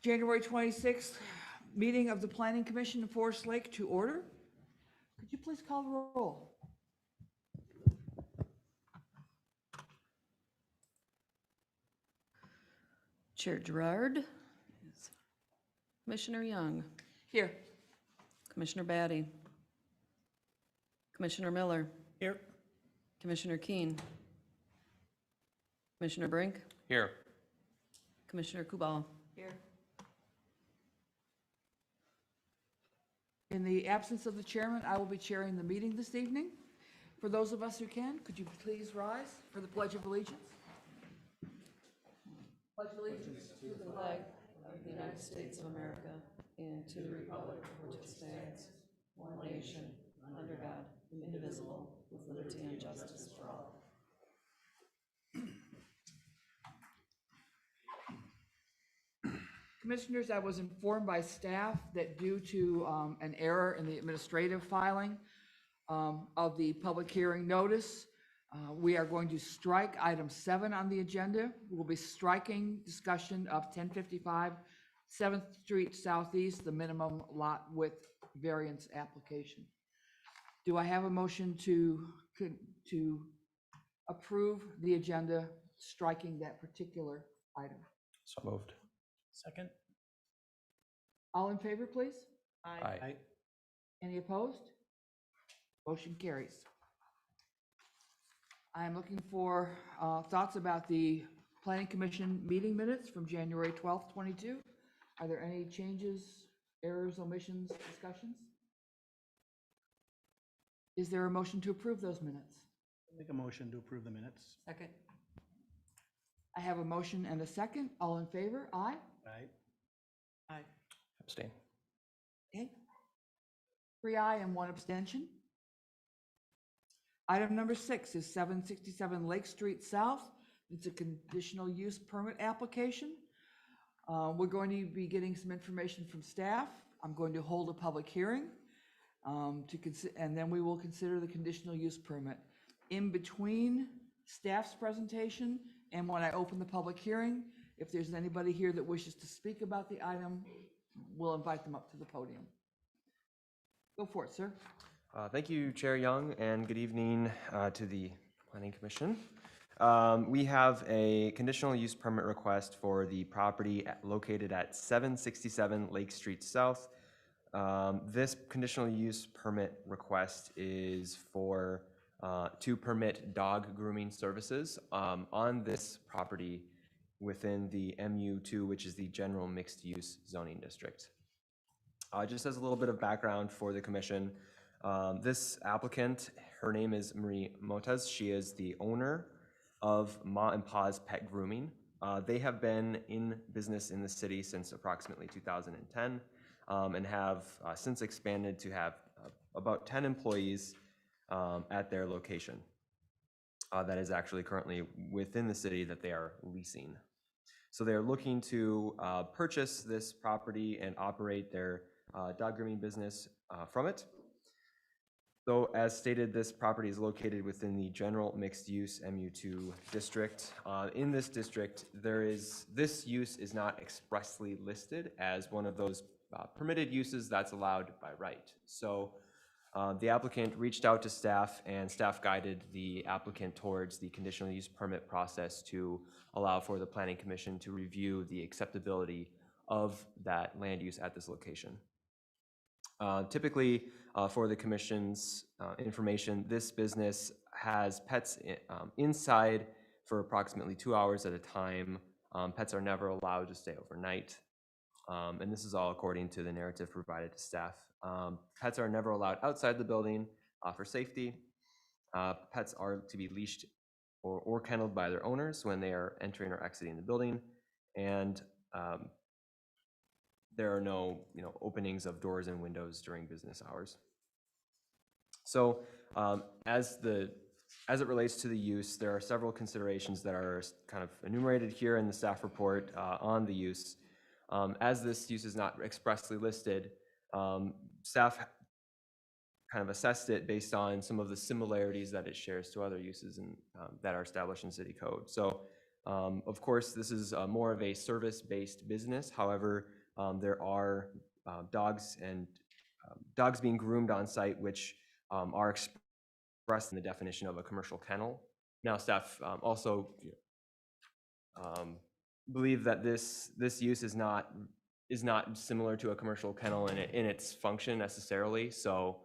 January 26th, meeting of the Planning Commission in Forest Lake to order. Could you please call the roll? Chair Gerard. Commissioner Young. Here. Commissioner Batty. Commissioner Miller. Here. Commissioner Keen. Commissioner Brink. Here. Commissioner Kubal. Here. In the absence of the chairman, I will be chairing the meeting this evening. For those of us who can, could you please rise for the Pledge of Allegiance? Pledge allegiance To the flag of the United States of America and to the republic for which it stands, one nation, under God, indivisible, with liberty and justice for all. Commissioners, I was informed by staff that due to an error in the administrative filing of the public hearing notice, we are going to strike item 7 on the agenda. We'll be striking discussion of 1055 7th Street Southeast, the minimum lot width variance application. Do I have a motion to approve the agenda striking that particular item? So moved. Second. All in favor, please? Aye. Any opposed? Motion carries. I am looking for thoughts about the Planning Commission meeting minutes from January 12th, 22. Are there any changes, errors, omissions, discussions? Is there a motion to approve those minutes? Make a motion to approve the minutes. Second. I have a motion and a second. All in favor? Aye? Aye. Aye. Abstain. Okay. 3 aye and 1 abstention. Item number 6 is 767 Lake Street South. It's a conditional use permit application. We're going to be getting some information from staff. I'm going to hold a public hearing and then we will consider the conditional use permit. In between staff's presentation and when I open the public hearing, if there's anybody here that wishes to speak about the item, we'll invite them up to the podium. Go for it, sir. Thank you, Chair Young, and good evening to the Planning Commission. We have a conditional use permit request for the property located at 767 Lake Street South. This conditional use permit request is for to permit dog grooming services on this property within the MU2, which is the General Mixed Use Zoning District. Just as a little bit of background for the Commission, this applicant, her name is Marie Motez. She is the owner of Ma and Pa's Pet Grooming. They have been in business in the city since approximately 2010 and have since expanded to have about 10 employees at their location. That is actually currently within the city that they are leasing. So they're looking to purchase this property and operate their dog grooming business from it. So as stated, this property is located within the General Mixed Use MU2 district. In this district, this use is not expressly listed as one of those permitted uses that's allowed by right. So the applicant reached out to staff and staff guided the applicant towards the conditional use permit process to allow for the Planning Commission to review the acceptability of that land use at this location. Typically, for the Commission's information, this business has pets inside for approximately 2 hours at a time. Pets are never allowed to stay overnight. And this is all according to the narrative provided to staff. Pets are never allowed outside the building for safety. Pets are to be leashed or kenneled by their owners when they are entering or exiting the building. And there are no openings of doors and windows during business hours. So as it relates to the use, there are several considerations that are kind of enumerated here in the staff report on the use. As this use is not expressly listed, staff kind of assessed it based on some of the similarities that it shares to other uses that are established in city code. So Of course, this is more of a service-based business. However, there are dogs being groomed on site, which are expressed in the definition of a commercial kennel. Now, staff also believe that this use is not similar to a commercial kennel in its function necessarily. So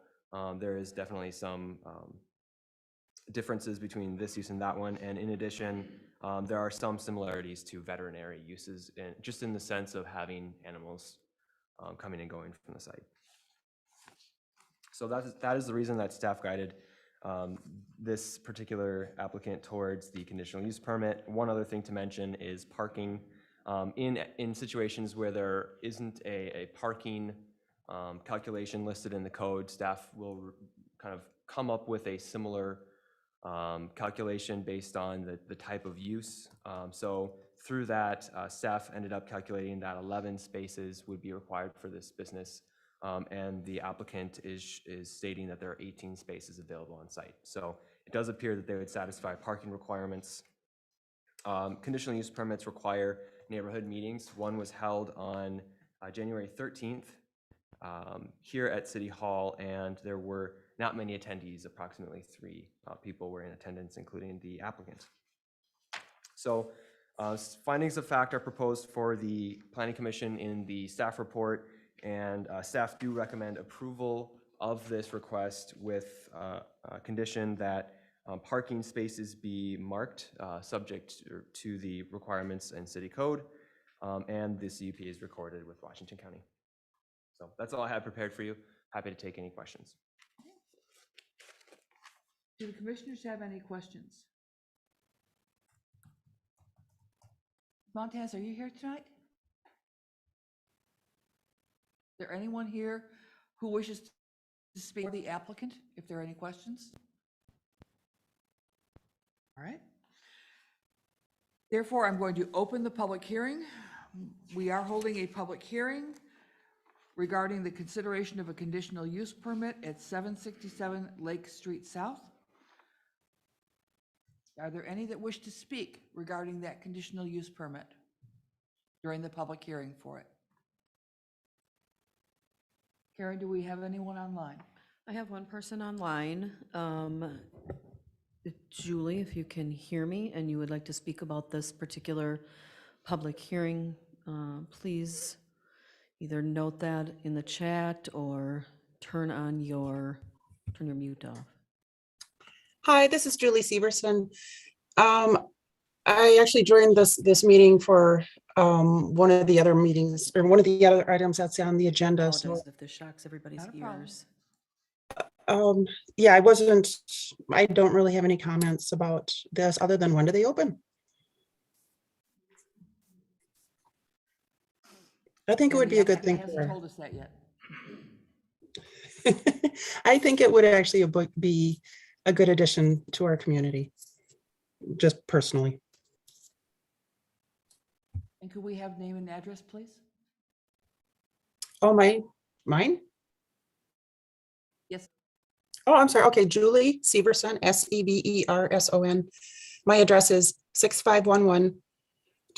there is definitely some differences between this use and that one. And in addition, there are some similarities to veterinary uses, just in the sense of having animals coming and going from the site. So that is the reason that staff guided this particular applicant towards the conditional use permit. One other thing to mention is parking. In situations where there isn't a parking calculation listed in the code, staff will kind of come up with a similar calculation based on the type of use. So through that, staff ended up calculating that 11 spaces would be required for this business, and the applicant is stating that there are 18 spaces available on site. So it does appear that they would satisfy parking requirements. Conditional use permits require neighborhood meetings. One was held on January 13th here at City Hall, and there were not many attendees. Approximately 3 people were in attendance, including the applicant. So findings of fact are proposed for the Planning Commission in the staff report, and staff do recommend approval of this request with a condition that parking spaces be marked subject to the requirements in city code, and the CUP is recorded with Washington County. So that's all I have prepared for you. Happy to take any questions. Do the commissioners have any questions? Montez, are you here tonight? Is there anyone here who wishes to speak for the applicant, if there are any questions? All right. Therefore, I'm going to open the public hearing. We are holding a public hearing regarding the consideration of a conditional use permit at 767 Lake Street South. Are there any that wish to speak regarding that conditional use permit during the public hearing for it? Karen, do we have anyone online? I have one person online. Julie, if you can hear me and you would like to speak about this particular public hearing, please either note that in the chat or turn your mute off. Hi, this is Julie Severson. I actually joined this meeting for one of the other meetings, or one of the other items that's on the agenda. So, Apologize if this shocks everybody's Not a problem. ears. yeah, I don't really have any comments about this other than when do they open? I think it would be a good thing. Hasn't told us that yet. I think it would actually be a good addition to our community, just personally. And could we have name and address, please? Oh, mine? Yes. Oh, I'm sorry. Okay, Julie Severson, Severson. My address is 6511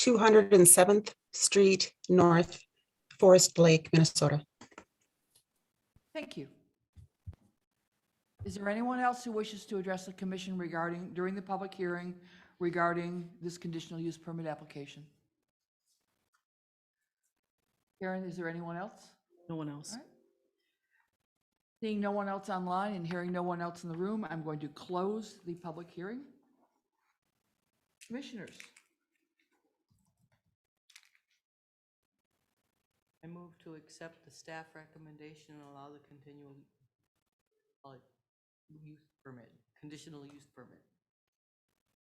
207th Street North, Forest Lake, Minnesota. Thank you. Is there anyone else who wishes to address the commission during the public hearing regarding this conditional use permit application? Karen, is there anyone else? No one else. All right. Seeing no one else online and hearing no one else in the room, I'm going to close the public hearing. Commissioners, I move to accept the staff recommendation and allow the continual use permit, conditional use permit,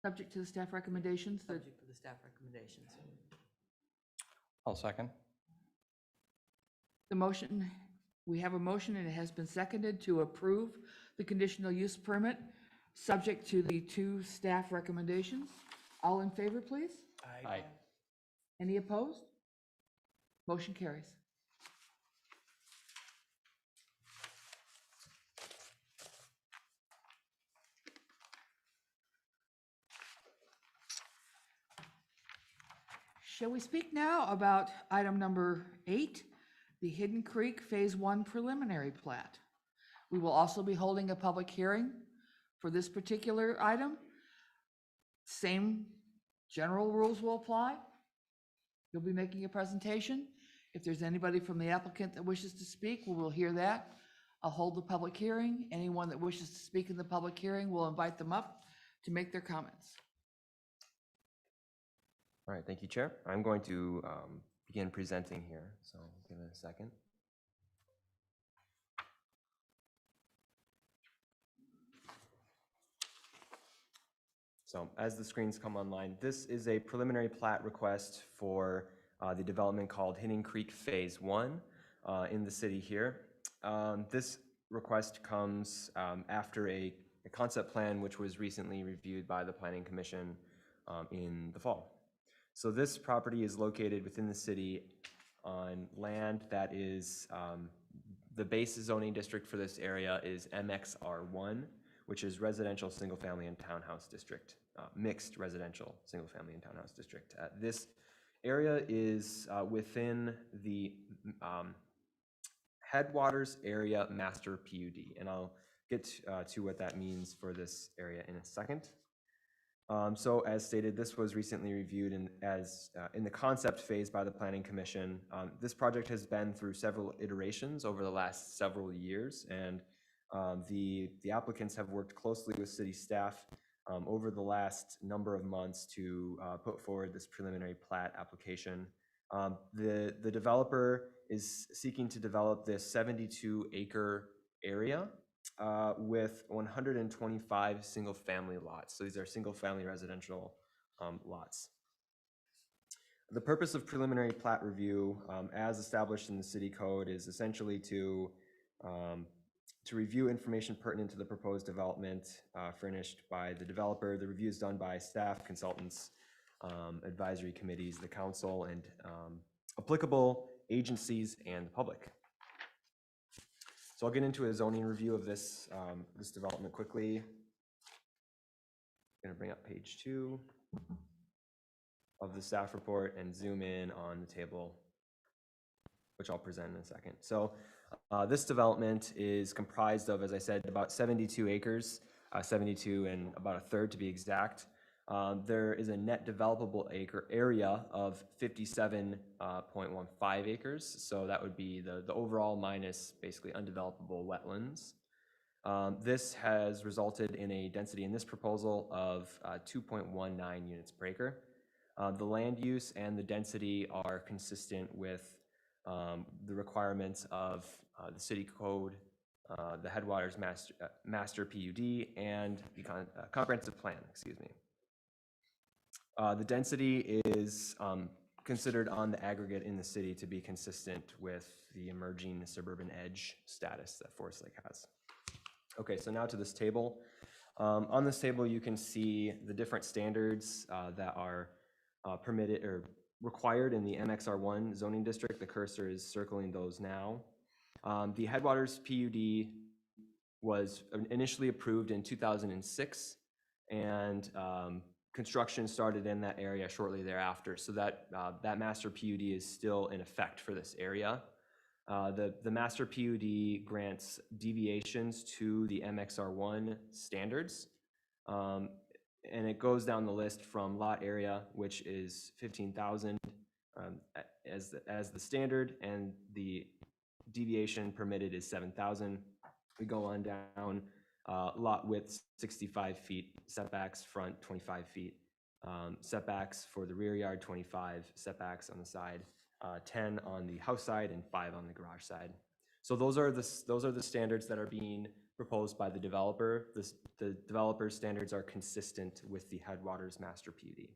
subject to the staff recommendations. subject to the staff recommendations. I'll second. The motion, we have a motion and it has been seconded to approve the conditional use permit, subject to the 2 staff recommendations. All in favor, please? Aye. Any opposed? Motion carries. Shall we speak now about item number 8, the Hidden Creek Phase 1 preliminary plat? We will also be holding a public hearing for this particular item. Same general rules will apply. You'll be making a presentation. If there's anybody from the applicant that wishes to speak, we will hear that. I'll hold the public hearing. Anyone that wishes to speak in the public hearing, we'll invite them up to make their comments. All right, thank you, Chair. I'm going to begin presenting here, so give it a second. So as the screens come online, this is a preliminary plat request for the development called Hidden Creek Phase 1 in the city here. This request comes after a concept plan which was recently reviewed by the Planning Commission in the fall. So this property is located within the city on land that is, the base zoning district for this area is MXR1, which is residential, single family, and townhouse district, mixed residential, single family, and townhouse district. This area is within the Headwaters Area Master PUD, and I'll get to what that means for this area in a second. So as stated, this was recently reviewed in the concept phase by the Planning Commission. This project has been through several iterations over the last several years, and the applicants have worked closely with city staff over the last number of months to put forward this preliminary plat application. The developer is seeking to develop this 72-acre area with 125 single-family lots. So these are single-family residential lots. The purpose of preliminary plat review, as established in the city code, is essentially to review information pertinent to the proposed development furnished by the developer. The review is done by staff, consultants, advisory committees, the council, and applicable agencies and the public. So I'll get into a zoning review of this development quickly. I'm going to bring up page 2 of the staff report and zoom in on the table, which I'll present in a second. So this development is comprised of, as I said, about 72 acres, 72 and about a third to be exact. There is a net developable acre area of 57.15 acres. So that would be the overall minus basically undevelopable wetlands. This has resulted in a density in this proposal of 2.19 units per acre. The land use and the density are consistent with the requirements of the city code, the Headwaters Master PUD, and the comprehensive plan, excuse me. The density is considered on the aggregate in the city to be consistent with the emerging suburban edge status that Forest Lake has. Okay, so now to this table. On this table, you can see the different standards that are permitted or required in the MXR1 zoning district. The cursor is circling those now. The Headwaters PUD was initially approved in 2006, and construction started in that area shortly thereafter. So that master PUD is still in effect for this area. The master PUD grants deviations to the MXR1 standards. And it goes down the list from lot area, which is 15,000 as the standard, and the deviation permitted is 7,000. We go on down, lot width 65 feet, setbacks front 25 feet, setbacks for the rear yard 25, setbacks on the side 10 on the house side and 5 on the garage side. So those are the standards that are being proposed by the developer. The developer's standards are consistent with the Headwaters Master PUD.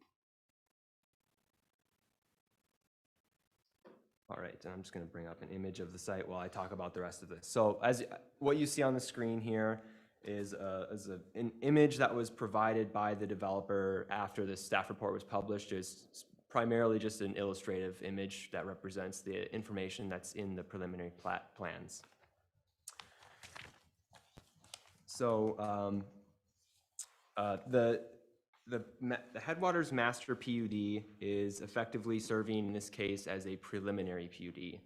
All right, and I'm just going to bring up an image of the site while I talk about the rest of this. So what you see on the screen here is an image that was provided by the developer after the staff report was published. Is primarily just an illustrative image that represents the information that's in the preliminary plat plans. So the The Headwaters Master PUD is effectively serving, in this case, as a preliminary PUD.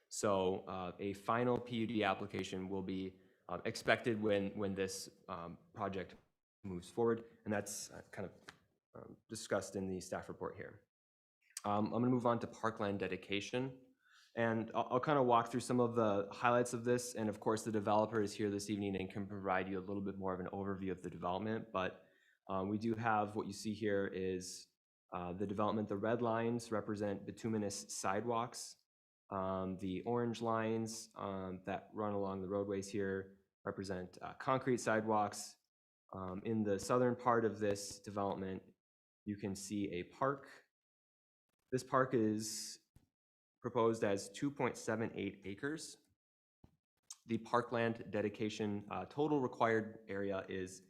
So a final PUD application will be expected when this project moves forward, and that's kind of discussed in the staff report here. I'm going to move on to Parkland Dedication, and I'll kind of walk through some of the highlights of this, and of course the developer is here this evening and can provide you a little bit more of an overview of the development, but we do have what you see here is the development. The red lines represent bituminous sidewalks. The orange lines that run along the roadways here represent concrete sidewalks. In the southern part of this development, you can see a park. This park is proposed as 2.78 acres. The Parkland Dedication total required area is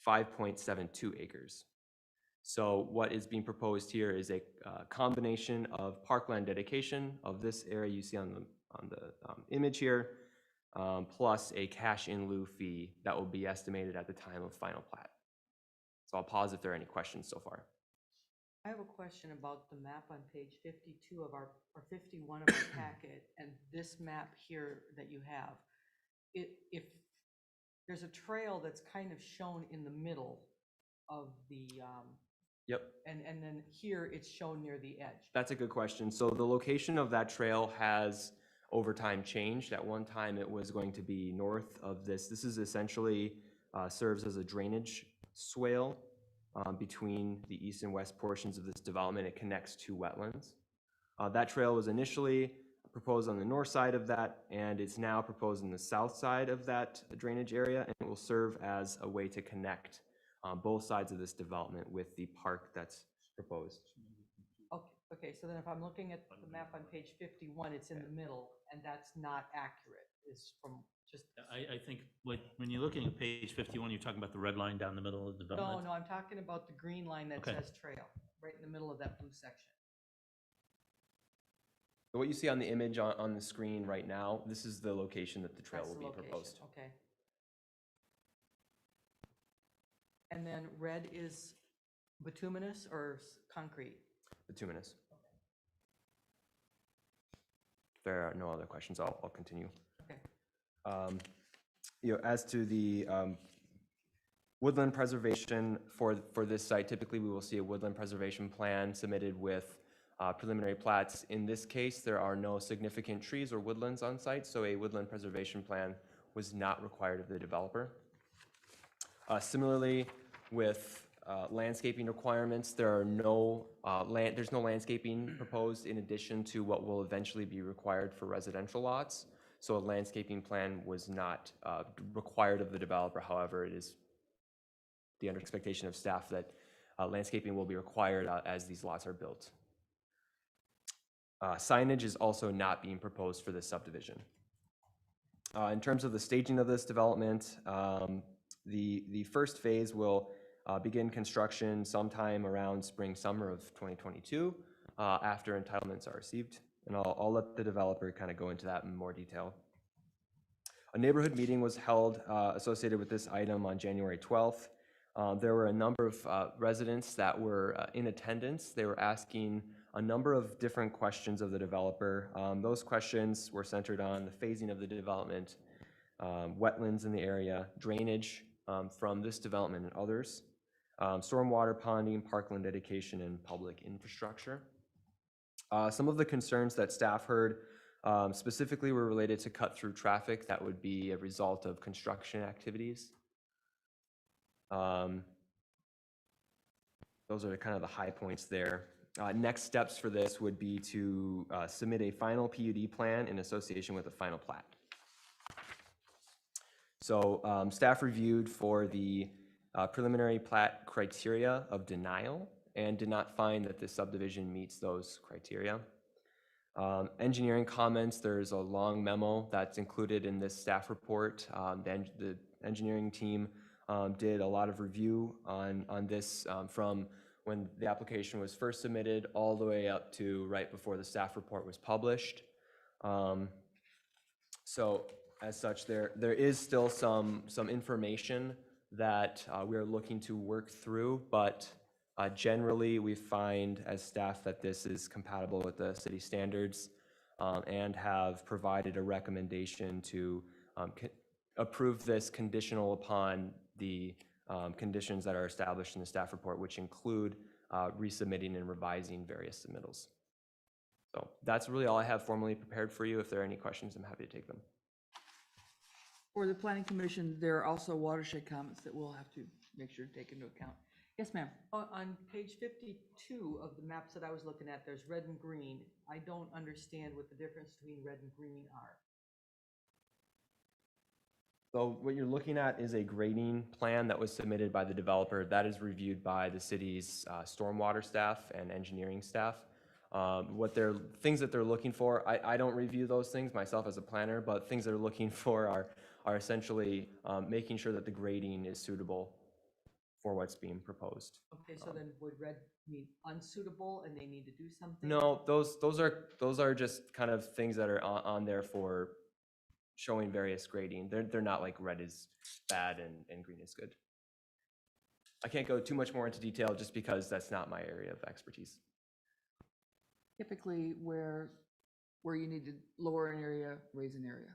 5.72 acres. So what is being proposed here is a combination of Parkland Dedication of this area you see on the image here, plus a cash in lieu fee that will be estimated at the time of final plat. So I'll pause if there are any questions so far. I have a question about the map on page 52 of our, or 51 of our packet, and this map here that you have. If there's a trail that's kind of shown in the middle of the, Yep. and then here it's shown near the edge. That's a good question. So the location of that trail has over time changed. At one time it was going to be north of this. This is essentially serves as a drainage swale between the east and west portions of this development. It connects two wetlands. That trail was initially proposed on the north side of that, and it's now proposed in the south side of that drainage area, and it will serve as a way to connect both sides of this development with the park that's proposed. Okay, so then if I'm looking at the map on page 51, it's in the middle, and that's not accurate, is from just. I think when you're looking at page 51, you're talking about the red line down the middle of the development? No, I'm talking about the green line that Okay. says trail, right in the middle of that blue section. So what you see on the image on the screen right now, this is the location that the trail That's will the be location, proposed. okay. And then red is bituminous or concrete? Bituminous. If there are no other questions, I'll continue. Okay. As to the woodland preservation for this site, typically we will see a woodland preservation plan submitted with preliminary plats. In this case, there are no significant trees or woodlands on site, so a woodland preservation plan was not required of the developer. Similarly, with landscaping requirements, there's no landscaping proposed in addition to what will eventually be required for residential lots. So a landscaping plan was not required of the developer. However, it is the expectation of staff that landscaping will be required as these lots are built. Signage is also not being proposed for this subdivision. In terms of the staging of this development, the first phase will begin construction sometime around spring, summer of 2022 after entitlements are received. And I'll let the developer kind of go into that in more detail. A neighborhood meeting was held associated with this item on January 12th. There were a number of residents that were in attendance. They were asking a number of different questions of the developer. Those questions were centered on the phasing of the development, wetlands in the area, drainage from this development and others, stormwater ponding, Parkland dedication, and public infrastructure. Some of the concerns that staff heard specifically were related to cut-through traffic that would be a result of construction activities. Those are kind of the high points there. Next steps for this would be to submit a final PUD plan in association with a final plat. So staff reviewed for the preliminary plat criteria of denial and did not find that this subdivision meets those criteria. Engineering comments, there's a long memo that's included in this staff report. The engineering team did a lot of review on this from when the application was first submitted all the way up to right before the staff report was published. So as such, there is still some information that we are looking to work through, but Generally, we find as staff that this is compatible with the city standards and have provided a recommendation to approve this conditional upon the conditions that are established in the staff report, which include resubmitting and revising various submittals. So that's really all I have formally prepared for you. If there are any questions, I'm happy to take them. For the planning commission, there are also watershed comments that we'll have to make sure to take into account. Yes, ma'am. On page 52 of the maps that I was looking at, there's red and green. I don't understand what the difference between red and green are. So what you're looking at is a grading plan that was submitted by the developer. That is reviewed by the city's stormwater staff and engineering staff. Things that they're looking for, I don't review those things myself as a planner, but things they're looking for are essentially making sure that the grading is suitable for what's being proposed. Okay, so then would red mean unsuitable and they need to do something? No, those are just kind of things that are on there for showing various grading. They're not like red is bad and green is good. I can't go too much more into detail just because that's not my area of expertise. Typically where you need to lower an area, raise an area.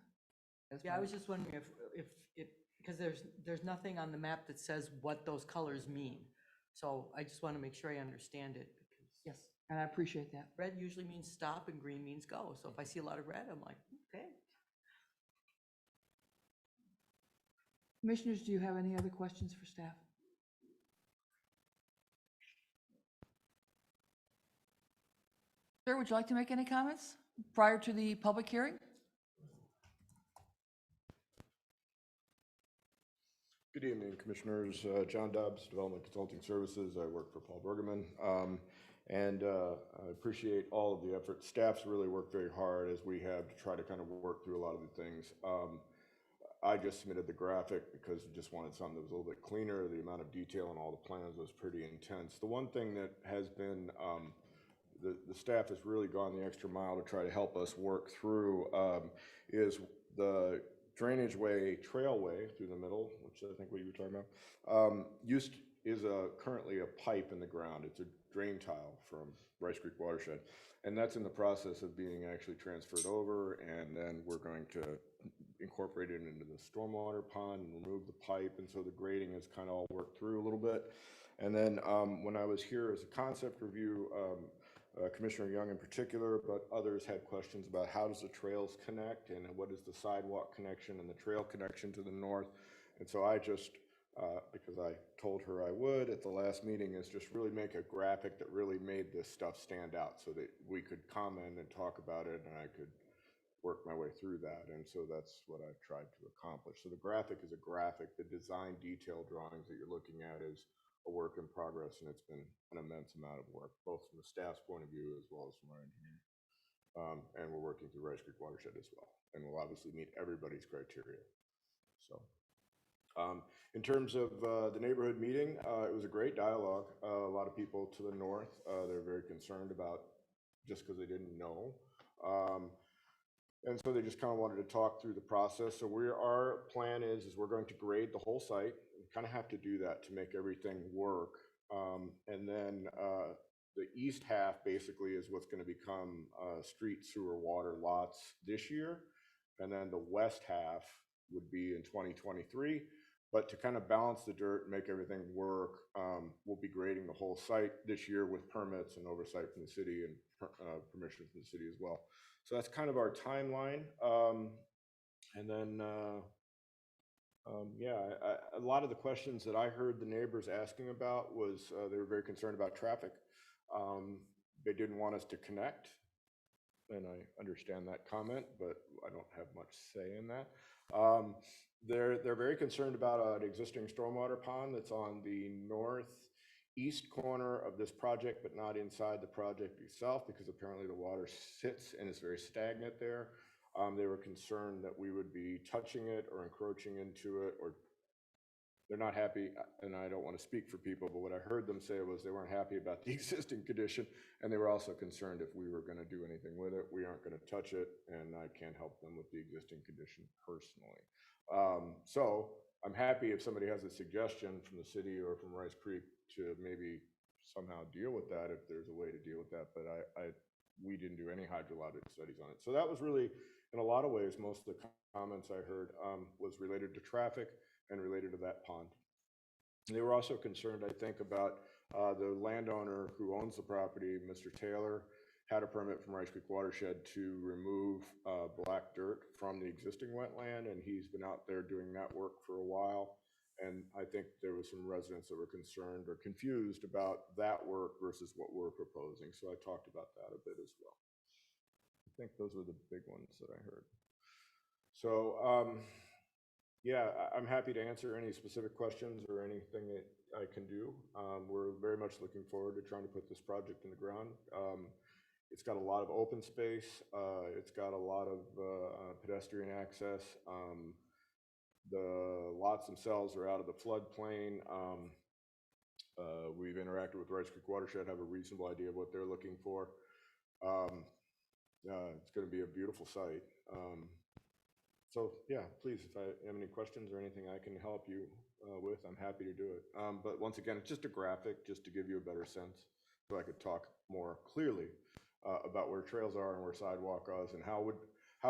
That's Yeah, I my- was just wondering if it, because there's nothing on the map that says what those colors mean. So I just want to make sure I understand it, because Yes, and I appreciate that. red usually means stop and green means go. So if I see a lot of red, I'm like, okay. Commissioners, do you have any other questions for staff? Sir, would you like to make any comments prior to the public hearing? Good evening, Commissioners. John Dobbs, Development Consulting Services. I work for Paul Bergerman. I appreciate all of the effort. Staff's really worked very hard as we have to try to kind of work through a lot of the things. I just submitted the graphic because I just wanted something that was a little bit cleaner. The amount of detail in all the plans was pretty intense. The one thing that has been, the staff has really gone the extra mile to try to help us work through is the drainage way, trailway through the middle, which I think what you were talking about, is currently a pipe in the ground. It's a drain tile from Rice Creek Watershed. And that's in the process of being actually transferred over, and then we're going to incorporate it into the stormwater pond and remove the pipe. And so the grading is kind of all worked through a little bit. And then when I was here as a concept review, Commissioner Young in particular, but others had questions about how does the trails connect and what is the sidewalk connection and the trail connection to the north. And so I just, because I told her I would at the last meeting, is just really make a graphic that really made this stuff stand out so that we could comment and talk about it and I could work my way through that. And so that's what I tried to accomplish. So the graphic is a graphic. The design detail drawings that you're looking at is a work in progress, and it's been an immense amount of work, both from the staff's point of view as well as from our engineer. And we're working through Rice Creek Watershed as well, and we'll obviously meet everybody's criteria. So in terms of the neighborhood meeting, it was a great dialogue. A lot of people to the north, they're very concerned about just because they didn't know. And so they just kind of wanted to talk through the process. So our plan is we're going to grade the whole site. We kind of have to do that to make everything work. And then the east half basically is what's going to become street, sewer, water lots this year. And then the west half would be in 2023. But to kind of balance the dirt and make everything work, we'll be grading the whole site this year with permits and oversight from the city and permission from the city as well. So that's kind of our timeline. And then, yeah, a lot of the questions that I heard the neighbors asking about was they were very concerned about traffic. They didn't want us to connect. And I understand that comment, but I don't have much say in that. They're very concerned about an existing stormwater pond that's on the northeast corner of this project, but not inside the project itself, because apparently the water sits and is very stagnant there. They were concerned that we would be touching it or encroaching into it, or they're not happy, and I don't want to speak for people, but what I heard them say was they weren't happy about the existing condition, and they were also concerned if we were going to do anything with it. We aren't going to touch it, and I can't help them with the existing condition personally. So I'm happy if somebody has a suggestion from the city or from Rice Creek to maybe somehow deal with that if there's a way to deal with that, but we didn't do any hydrologic studies on it. So that was really, in a lot of ways, most of the comments I heard was related to traffic and related to that pond. They were also concerned, I think, about the landowner who owns the property, Mr. Taylor, had a permit from Rice Creek Watershed to remove black dirt from the existing wetland, and he's been out there doing that work for a while. And I think there was some residents that were concerned or confused about that work versus what we're proposing. So I talked about that a bit as well. I think those were the big ones that I heard. So yeah, I'm happy to answer any specific questions or anything that I can do. We're very much looking forward to trying to put this project in the ground. It's got a lot of open space. It's got a lot of pedestrian access. The lots themselves are out of the floodplain. We've interacted with Rice Creek Watershed, have a reasonable idea of what they're looking for. It's going to be a beautiful site. So yeah, please, if I have any questions or anything I can help you with, I'm happy to do it. But once again, it's just a graphic just to give you a better sense so I could talk more clearly about where trails are and where sidewalk is, and how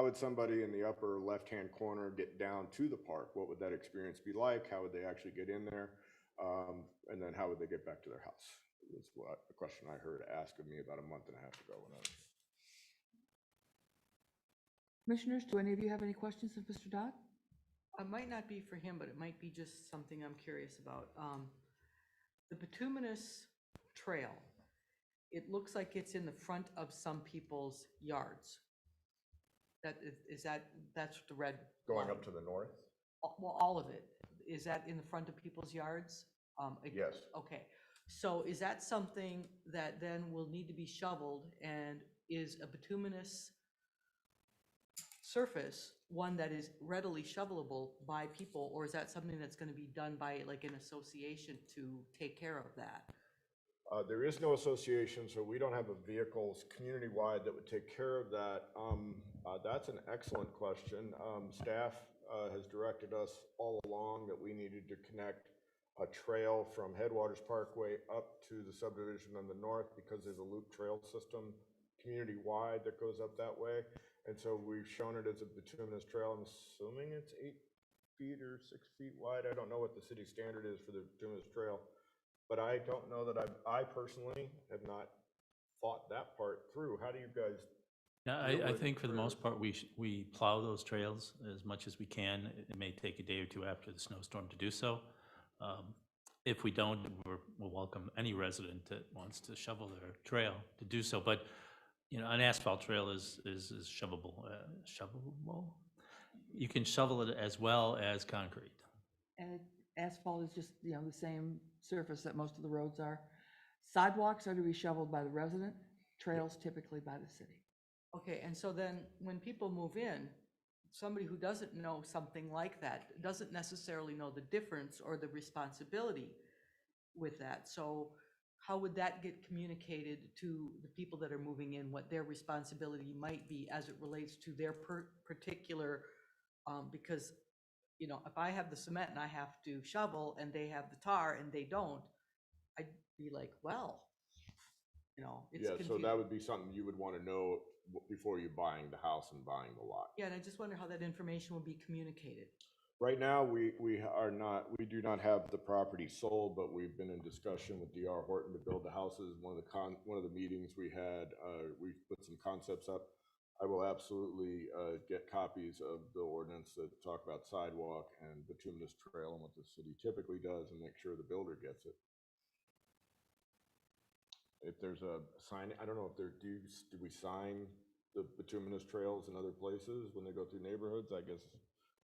would somebody in the upper left-hand corner get down to the park? What would that experience be like? How would they actually get in there? And then how would they get back to their house? It was what the question I heard asked of me about a month and a half ago when I was. Commissioners, do any of you have any questions of Mr. Dodd? It might not be for him, but it might be just something I'm curious about. The Bituminous Trail, it looks like it's in the front of some people's yards. That's the red Going line. up to the north? Well, all of it. Is that in the front of people's yards? Yes. Okay. So is that something that then will need to be shoveled, and is a bituminous surface one that is readily shovelable by people, or is that something that's going to be done by like an association to take care of that? There is no association, so we don't have a vehicles community-wide that would take care of that. That's an excellent question. Staff has directed us all along that we needed to connect a trail from Headwaters Parkway up to the subdivision on the north, because there's a loop trail system community-wide that goes up that way. And so we've shown it as a bituminous trail. I'm assuming it's 8 feet or 6 feet wide. I don't know what the city standard is for the bituminous trail, but I don't know that I personally have not thought that part through. How do you guys? Yeah, I think for the most part, we plow those trails as much as we can. It may take a day or two after the snowstorm to do so. If we don't, we'll welcome any resident that wants to shovel their trail to do so. But you know, an asphalt trail is shovelable. Shovelable. You can shovel it as well as concrete. And asphalt is just, the same surface that most of the roads are. Sidewalks are to be shoveled by the resident, trails typically by the city. Okay, and so then when people move in, somebody who doesn't know something like that doesn't necessarily know the difference or the responsibility with that. So how would that get communicated to the people that are moving in, what their responsibility might be as it relates to their particular, because, if I have the cement and I have to shovel and they have the tar and they don't, I'd be like, well, it's Yeah, so confusing. that would be something you would want to know before you're buying the house and buying the lot. Yeah, and I just wonder how that information will be communicated. Right now, we do not have the property sold, but we've been in discussion with D.R. Horton to build the houses. One of the meetings we had, we put some concepts up. I will absolutely get copies of the ordinance that talk about sidewalk and bituminous trail and what the city typically does, and make sure the builder gets it. If there's a sign, I don't know if do we sign the bituminous trails in other places when they go through neighborhoods? I guess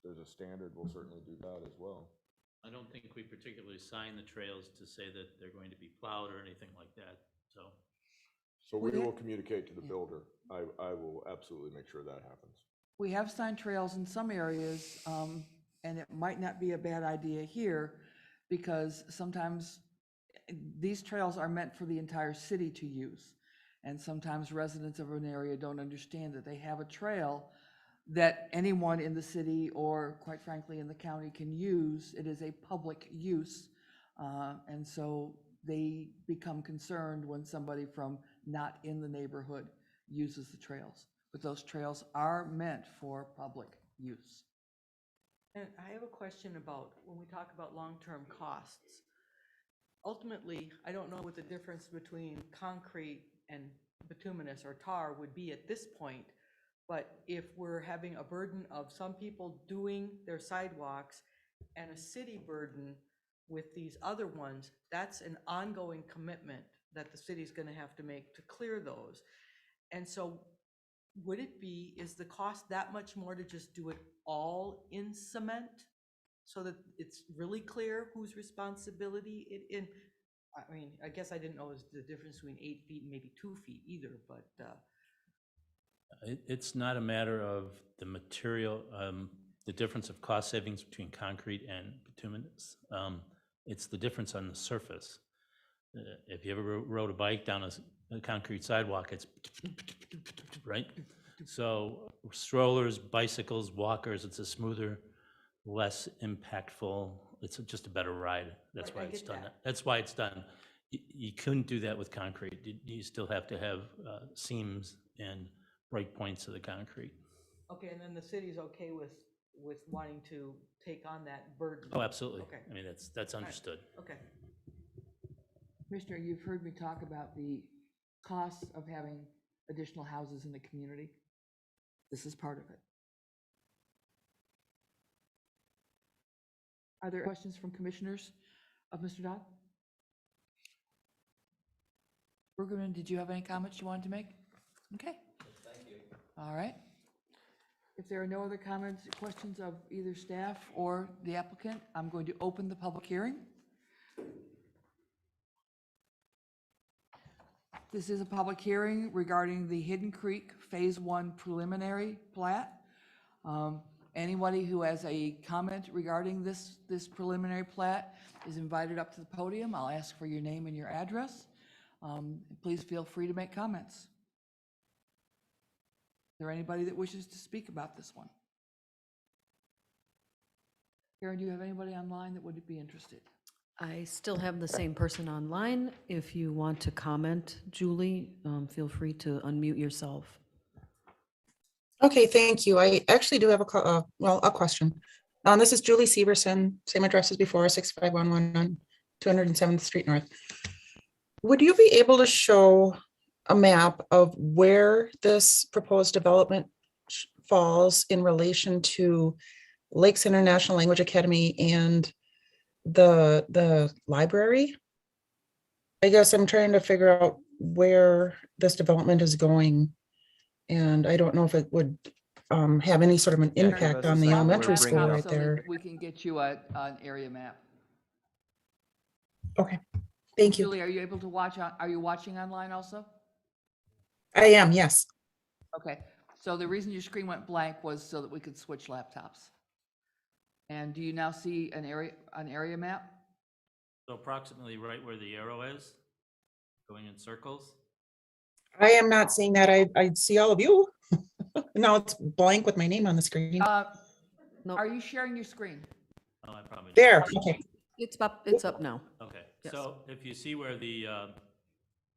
there's a standard, we'll certainly do that as well. I don't think we particularly sign the trails to say that they're going to be plowed or anything like that, so. So we will communicate to the builder. I will absolutely make sure that happens. We have signed trails in some areas, and it might not be a bad idea here, because sometimes these trails are meant for the entire city to use. And sometimes residents of an area don't understand that they have a trail that anyone in the city, or quite frankly in the county, can use. It is a public use. And so they become concerned when somebody from not in the neighborhood uses the trails. But those trails are meant for public use. And I have a question about, when we talk about long-term costs, ultimately, I don't know what the difference between concrete and bituminous or tar would be at this point, but if we're having a burden of some people doing their sidewalks and a city burden with these other ones, that's an ongoing commitment that the city's gonna have to make to clear those. And so would it be, is the cost that much more to just do it all in cement? So that it's really clear whose responsibility it in? I mean, I guess I didn't know the difference between 8 feet and maybe 2 feet either, but, It's not a matter of the material, the difference of cost savings between concrete and bituminous. It's the difference on the surface. If you ever rode a bike down a concrete sidewalk, it's right. So strollers, bicycles, walkers, it's a smoother, less impactful. It's just a better ride. That's Right, why I it's get done. that. That's why it's done. You couldn't do that with concrete. You still have to have seams and break points of the concrete. okay, and then the city's okay with wanting to take on that burden? Oh, absolutely. Okay. I mean, that's understood. Okay. Commissioner, you've heard me talk about the costs of having additional houses in the community. This is part of it. Are there questions from commissioners of Mr. Dodd? Bergerman, did you have any comments you wanted to make? Okay. Thank you. All right. If there are no other comments, questions of either staff or the applicant, I'm going to open the public hearing. This is a public hearing regarding the Hidden Creek Phase 1 preliminary plat. Anybody who has a comment regarding this preliminary plat is invited up to the podium. I'll ask for your name and your address. Please feel free to make comments. Is there anybody that wishes to speak about this one? Karen, do you have anybody online that would be interested? I still have the same person online. If you want to comment, Julie, feel free to unmute yourself. Okay, thank you. I actually do have a question. This is Julie Severson, same address as before, 6511 on 207th Street North. Would you be able to show a map of where this proposed development falls in relation to Lakes International Language Academy and the library? I guess I'm trying to figure out where this development is going. And I don't know if it would have any sort of an Yeah, impact give us a on the second. elementary We're school bringing right up- So that there. we can get you an area map. Okay, thank you. Julie, are you able to watch, are you watching online also? I am, yes. Okay, so the reason your screen went blank was so that we could switch laptops. And do you now see an area map? So approximately right where the arrow is, going in circles. I am not seeing that. I see all of you. Now it's blank with my name on the screen. No, Are you sharing your screen? Oh, I probably. There, okay. it's up now. Okay, Yes. so if you see where the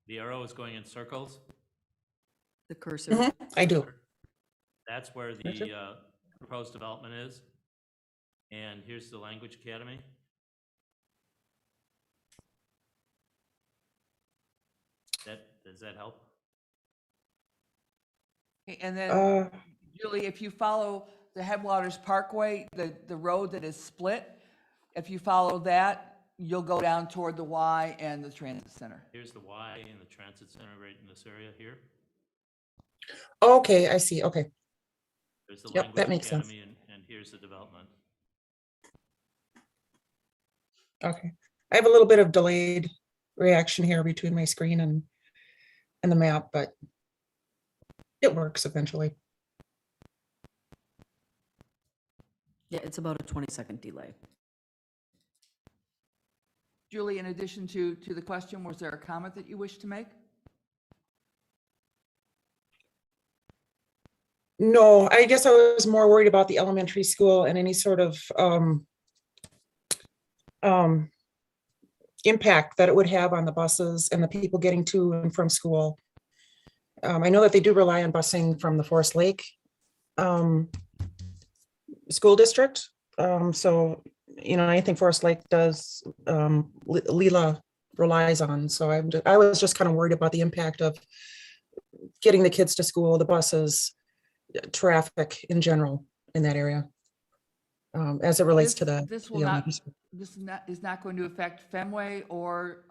arrow is going in circles, The cursor. Mhm, I do. that's where the Gotcha. proposed development is. And here's the Language Academy. Does that help? Okay, and then, Uh, Julie, if you follow the Headwaters Parkway, the road that is split, if you follow that, you'll go down toward the Y and the transit center. Here's the Y and the transit center right in this area here. Okay, I see. Okay. There's the Yep, Language that makes sense. Academy and here's the development. Okay. I have a little bit of delayed reaction here between my screen and the map, but it works eventually. Yeah, it's about a 20-second delay. Julie, in addition to the question, was there a comment that you wish to make? No, I guess I was more worried about the elementary school and any sort of impact that it would have on the buses and the people getting to and from school. I know that they do rely on busing from the Forest Lake school district. So, anything Forest Lake does, Leela relies on. So I was just kind of worried about the impact of getting the kids to school, the buses, traffic in general in that area. As it relates to the. This will not, is not going to affect Fenway or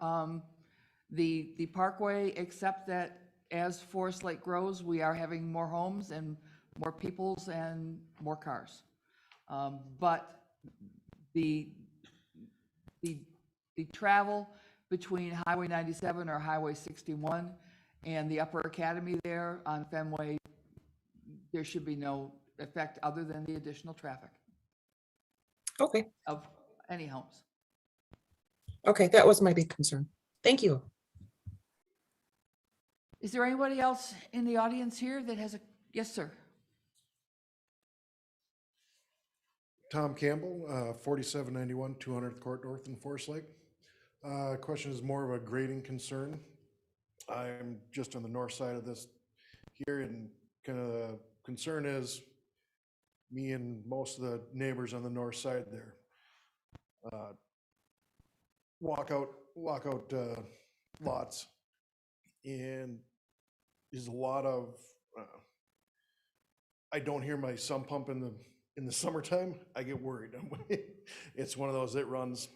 the Parkway, except that as Forest Lake grows, we are having more homes and more peoples and more cars. But the travel between Highway 97 or Highway 61 and the Upper Academy there on Fenway, there should be no effect other than the additional traffic Okay, of any homes. okay, that was my big concern. Thank you. Is there anybody else in the audience here that has a, yes, sir? Tom Campbell, 4791 200th Court North in Forest Lake. Question is more of a grading concern. I'm just on the north side of this here, and kind of the concern is me and most of the neighbors on the north side there. Walkout lots, and there's a lot of, I don't hear my sump pump in the summertime. I get worried. It's one of those that runs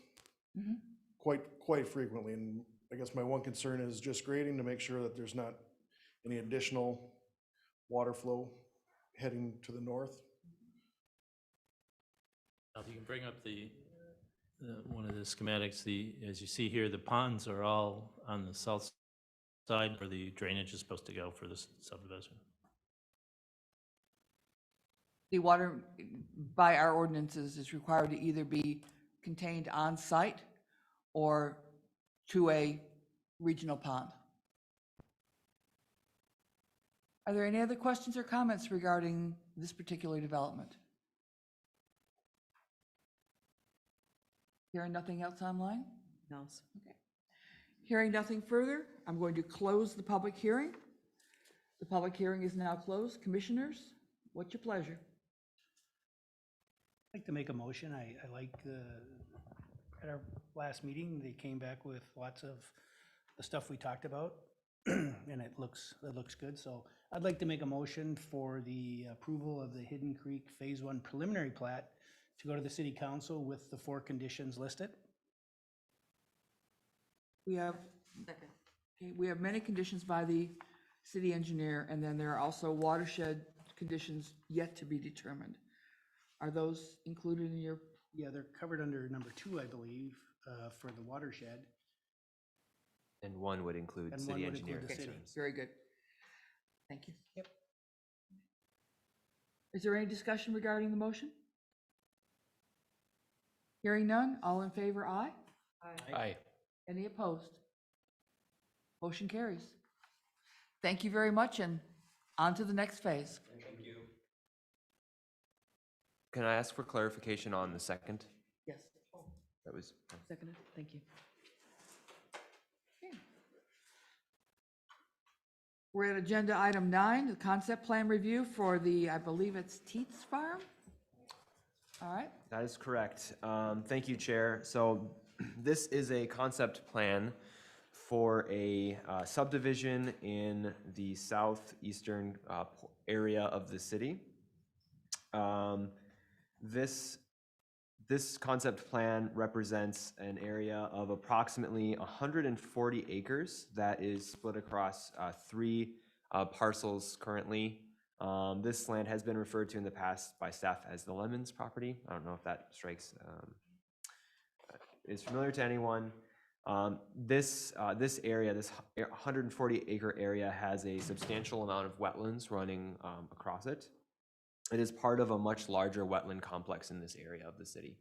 quite frequently, and I guess my one concern is just grading to make sure that there's not any additional water flow heading to the north. Now, if you can bring up one of the schematics, as you see here, the ponds are all on the south side where the drainage is supposed to go for this subdivision. The water, by our ordinances, is required to either be contained on site or to a regional pond. Are there any other questions or comments regarding this particular development? Hearing nothing else online? No. Okay. Hearing nothing further, I'm going to close the public hearing. The public hearing is now closed. Commissioners, what's your pleasure? I'd like to make a motion. I like at our last meeting, they came back with lots of the stuff we talked about, and it looks good. So I'd like to make a motion for the approval of the Hidden Creek Phase 1 preliminary plat to go to the city council with the 4 conditions listed. We have, okay, we have many conditions by the city engineer, and then there are also watershed conditions yet to be determined. Are those included in your? Yeah, they're covered under number 2, I believe, for the watershed. And one would include And city one would engineer include the city. concerns. Very good. Thank you. Yep. Is there any discussion regarding the motion? Hearing none, all in favor, aye. Aye. Any opposed? Motion carries. Thank you very much, and on to the next phase. Can I ask for clarification on the second? Yes. That was, Seconded, thank you. Okay. We're at agenda item 9, the concept plan review for the, I believe it's Teets Farm? All right. that is correct. Thank you, Chair. So this is a concept plan for a subdivision in the southeastern area of the city. This concept plan represents an area of approximately 140 acres that is split across 3 parcels currently. This land has been referred to in the past by staff as the Lemons property. I don't know if that strikes is familiar to anyone. This area, this 140 acre area, has a substantial amount of wetlands running across it. It is part of a much larger wetland complex in this area of the city.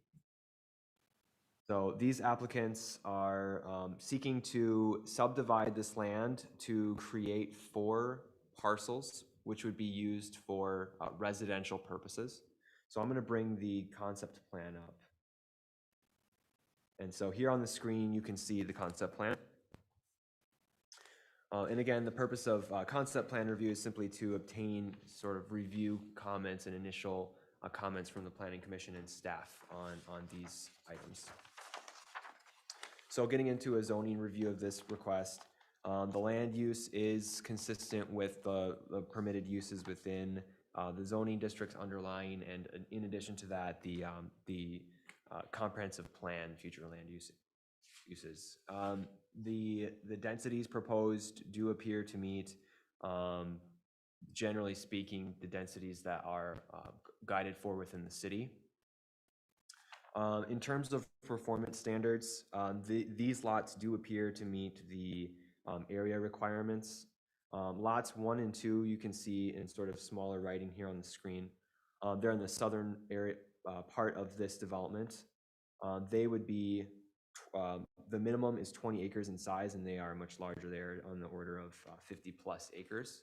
So these applicants are seeking to subdivide this land to create 4 parcels, which would be used for residential purposes. So I'm going to bring the concept plan up. And so here on the screen, you can see the concept plan. And again, the purpose of concept plan review is simply to obtain sort of review comments and initial comments from the Planning Commission and staff on these items. So getting into a zoning review of this request, the land use is consistent with the permitted uses within the zoning districts underlying, and in addition to that, the comprehensive plan future land uses. The densities proposed do appear to meet, generally speaking, the densities that are guided for within the city. In terms of performance standards, these lots do appear to meet the area requirements. Lots 1 and 2, you can see in sort of smaller writing here on the screen. They're in the southern area part of this development. They would be, the minimum is 20 acres in size, and they are much larger. They're on the order of 50 plus acres.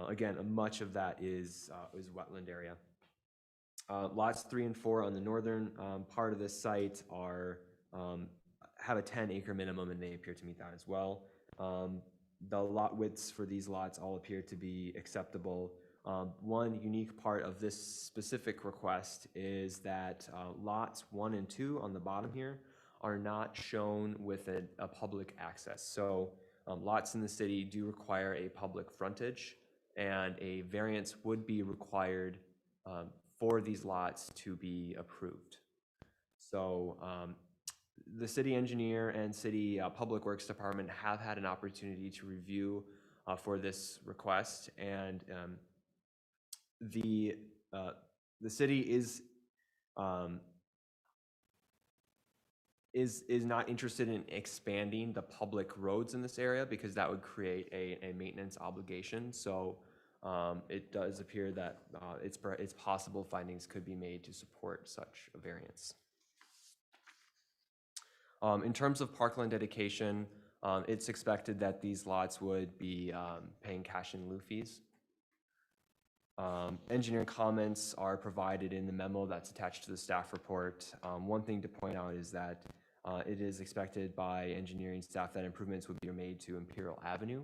Again, much of that is wetland area. Lots 3 and 4 on the northern part of this site are have a 10-acre minimum, and they appear to meet that as well. The lot widths for these lots all appear to be acceptable. One unique part of this specific request is that lots 1 and 2 on the bottom here are not shown with a public access. So lots in the city do require a public frontage, and a variance would be required for these lots to be approved. So the city engineer and city public works department have had an opportunity to review for this request, and the city is not interested in expanding the public roads in this area, because that would create a maintenance obligation. So it does appear that it's possible findings could be made to support such a variance. In terms of Parkland Dedication, it's expected that these lots would be paying cash in lieu fees. Engineering comments are provided in the memo that's attached to the staff report. One thing to point out is that it is expected by engineering staff that improvements would be made to Imperial Avenue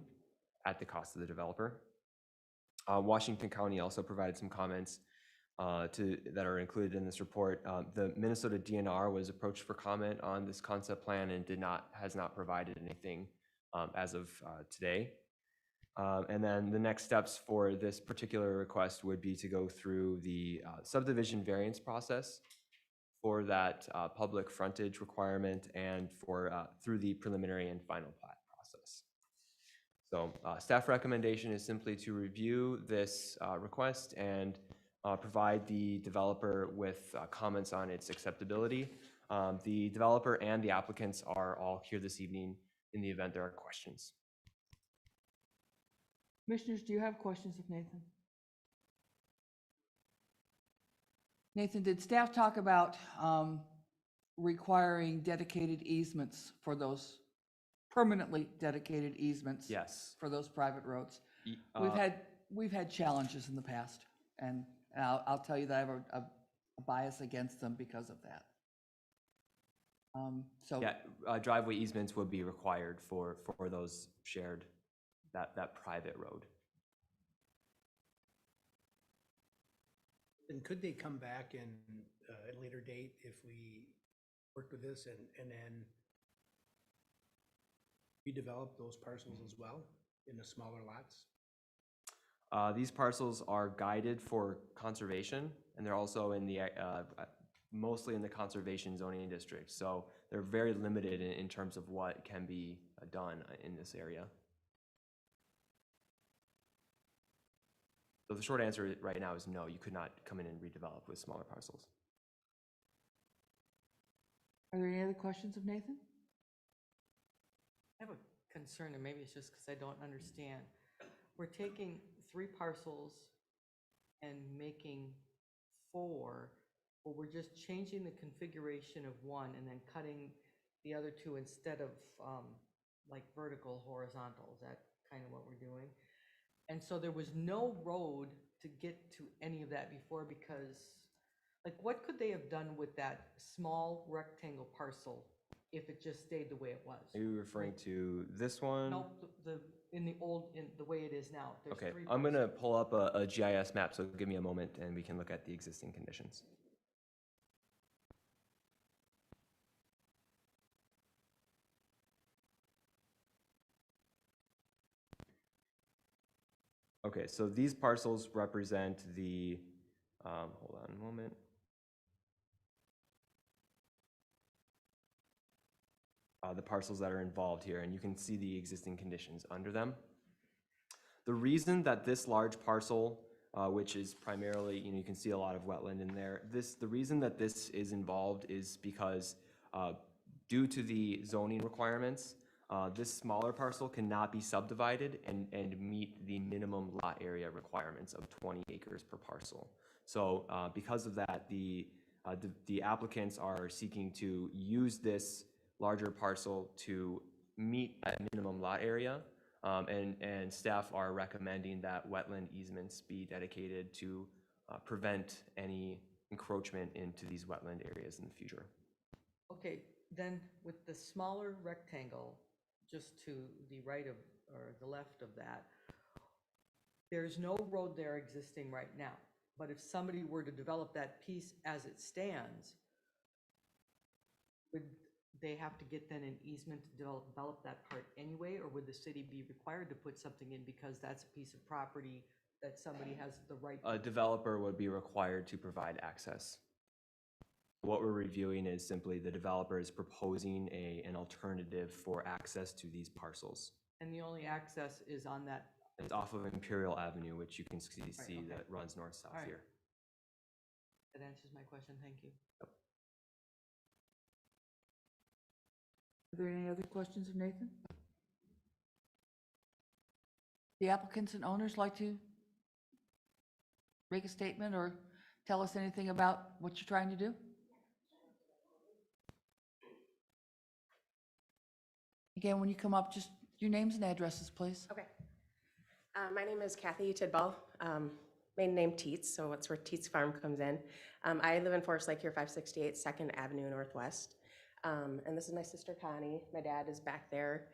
at the cost of the developer. Washington County also provided some comments that are included in this report. The Minnesota DNR was approached for comment on this concept plan and has not provided anything as of today. And then the next steps for this particular request would be to go through the subdivision variance process for that public frontage requirement, and through the preliminary and final plat process. So staff recommendation is simply to review this request and provide the developer with comments on its acceptability. The developer and the applicants are all here this evening in the event there are questions. Commissioners, do you have questions of Nathan? Nathan, did staff talk about requiring dedicated easements for those, permanently dedicated easements? Yes. For those private roads? We've had challenges in the past, and I'll tell you that I have a bias against them because of that. So yeah, driveway easements would be required for those shared, that private road. And could they come back at a later date if we worked with this and then redevelop those parcels as well in the smaller lots? These parcels are guided for conservation, and they're also in the mostly in the conservation zoning district. So they're very limited in terms of what can be done in this area. So the short answer right now is no, you could not come in and redevelop with smaller parcels. are there any other questions of Nathan? I have a concern, and maybe it's just because I don't understand. We're taking 3 parcels and making 4, or we're just changing the configuration of 1 and then cutting the other 2 instead of like vertical, horizontal. Is that kind of what we're doing? And so there was no road to get to any of that before, because Like, what could they have done with that small rectangle parcel if it just stayed the way it was? Are you referring to this one? Nope, in the way it is now. There's Okay, three I'm gonna parcels. pull up a GIS map, so give me a moment and we can look at the existing conditions. Okay, so these parcels represent the, hold on a moment. The parcels that are involved here, and you can see the existing conditions under them. The reason that this large parcel, which is primarily, you can see a lot of wetland in there, the reason that this is involved is because due to the zoning requirements, this smaller parcel cannot be subdivided and meet the minimum lot area requirements of 20 acres per parcel. So because of that, the applicants are seeking to use this larger parcel to meet that minimum lot area. And staff are recommending that wetland easements be dedicated to prevent any encroachment into these wetland areas in the future. Okay, then with the smaller rectangle, just to the right of, or the left of that, there's no road there existing right now. But if somebody were to develop that piece as it stands, would they have to get then an easement to develop that part anyway, or would the city be required to put something in because that's a piece of property that somebody has the right? A developer would be required to provide access. What we're reviewing is simply the developer is proposing an alternative for access to these parcels. And the only access is on that? It's off of Imperial Avenue, which you can see okay. that runs north-south All right. here. That answers my question, thank you. Are there any other questions of Nathan? The applicants and owners like to make a statement or tell us anything about what you're trying to do? Again, when you come up, just your names and addresses, please. Okay. My name is Kathy Tidball, maiden name Teets, so that's where Teets Farm comes in. I live in Forest Lake here, 568 2nd Avenue Northwest. And this is my sister Connie. My dad is back there.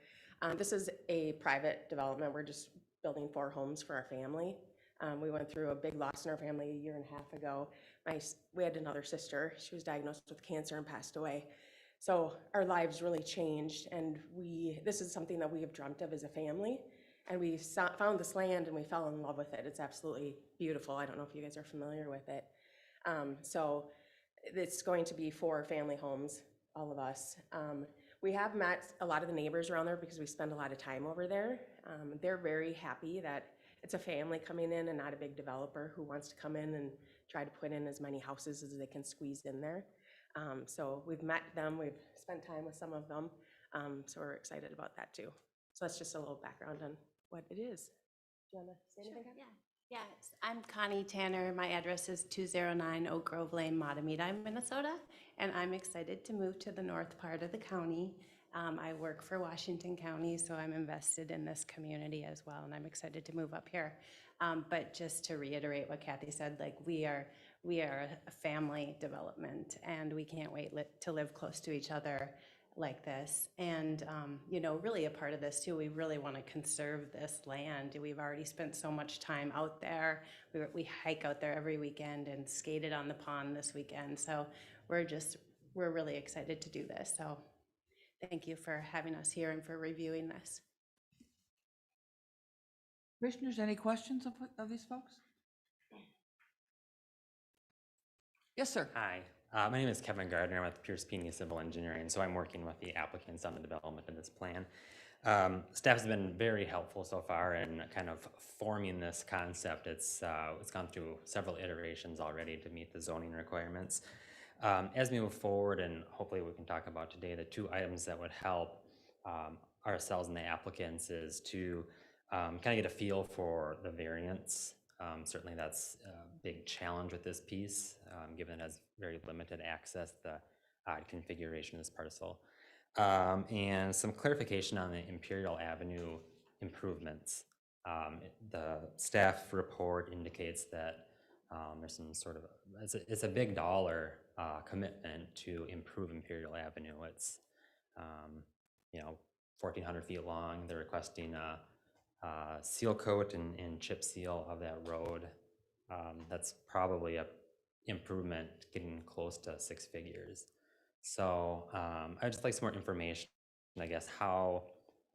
This is a private development. We're just building 4 homes for our family. We went through a big loss in our family a year and a half ago. We had another sister. She was diagnosed with cancer and passed away. So our lives really changed, and this is something that we have dreamt of as a family. And we found this land and we fell in love with it. It's absolutely beautiful. I don't know if you guys are familiar with it. So it's going to be 4 family homes, all of us. We have met a lot of the neighbors around there because we spend a lot of time over there. They're very happy that it's a family coming in and not a big developer who wants to come in and try to put in as many houses as they can squeeze in there. So we've met them, we've spent time with some of them. So we're excited about that too. So that's just a little background on what it is. Do you want to say anything? Sure, yeah. Yes, I'm Connie Tanner. My address is 209 Oak Grove Lane, Matamita, Minnesota, and I'm excited to move to the north part of the county. I work for Washington County, so I'm invested in this community as well, and I'm excited to move up here. But just to reiterate what Kathy said, like we are a family development, and we can't wait to live close to each other like this. And, really a part of this too, we really want to conserve this land. We've already spent so much time out there. We hike out there every weekend and skated on the pond this weekend. So we're really excited to do this. So thank you for having us here and for reviewing this. Commissioners, any questions of these folks? Yes, sir. Hi, my name is Kevin Gardner. I'm with Pierce Pini Civil Engineering, so I'm working with the applicants on the development of this plan. Staff has been very helpful so far in kind of forming this concept. It's gone through several iterations already to meet the zoning requirements. As we move forward, and hopefully we can talk about today, the 2 items that would help ourselves and the applicants is to kind of get a feel for the variance. Certainly that's a big challenge with this piece, given it has very limited access, the configuration of this parcel. And some clarification on the Imperial Avenue improvements. The staff report indicates that There's some sort of, it's a big dollar commitment to improve Imperial Avenue. It's, 1,400 feet long. They're requesting a seal coat and chip seal of that road. That's probably a improvement getting close to 6 figures. So I'd just like some more information, I guess. How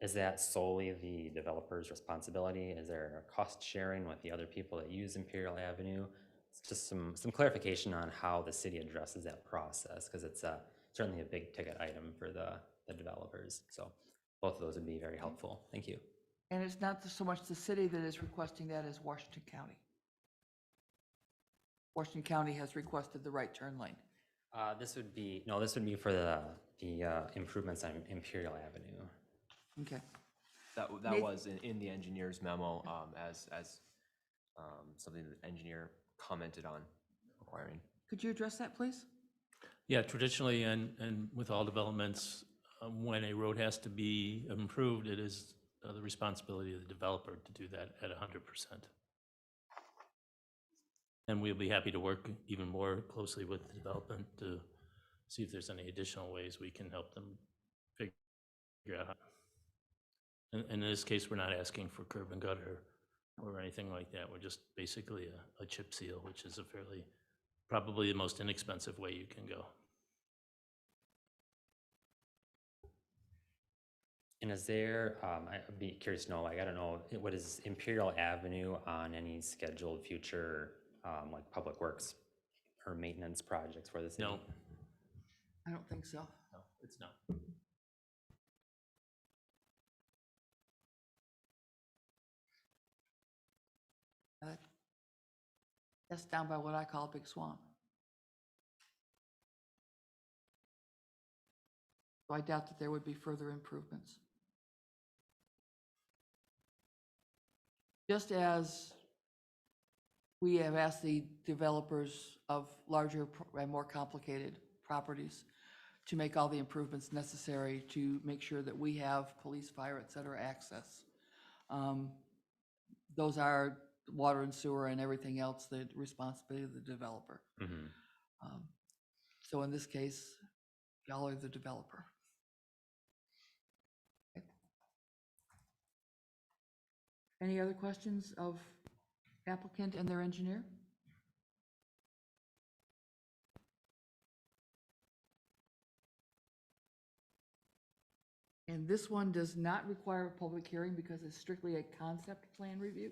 is that solely the developer's responsibility? Is there a cost sharing with the other people that use Imperial Avenue? It's just some clarification on how the city addresses that process, because it's certainly a big ticket item for the developers. So both of those would be very helpful. Thank you. And it's not so much the city that is requesting that as Washington County. Washington County has requested the right turn lane. This would be for the improvements on Imperial Avenue. Okay. That Nathan- was in the engineer's memo, as something that the engineer commented on requiring. Could you address that, please? Yeah, traditionally and with all developments, when a road has to be improved, it is the responsibility of the developer to do that at 100%. And we'll be happy to work even more closely with the development to see if there's any additional ways we can help them figure out. In this case, we're not asking for curb and gutter or anything like that. We're just basically a chip seal, which is probably the most inexpensive way you can go. And is there, I'd be curious to know, I don't know, what is Imperial Avenue on any scheduled future, like public works or maintenance projects for the city? No. I don't think so. No, it's not. That's down by what I call a big swamp. So I doubt that there would be further improvements. Just as we have asked the developers of larger and more complicated properties to make all the improvements necessary to make sure that we have police, fire, et cetera, access. Those are water and sewer and everything else, the responsibility of the developer. Mm-hmm. So in this case, y'all are the developer. Okay. Any other questions of applicant and their engineer? And this one does not require a public hearing because it's strictly a concept plan review.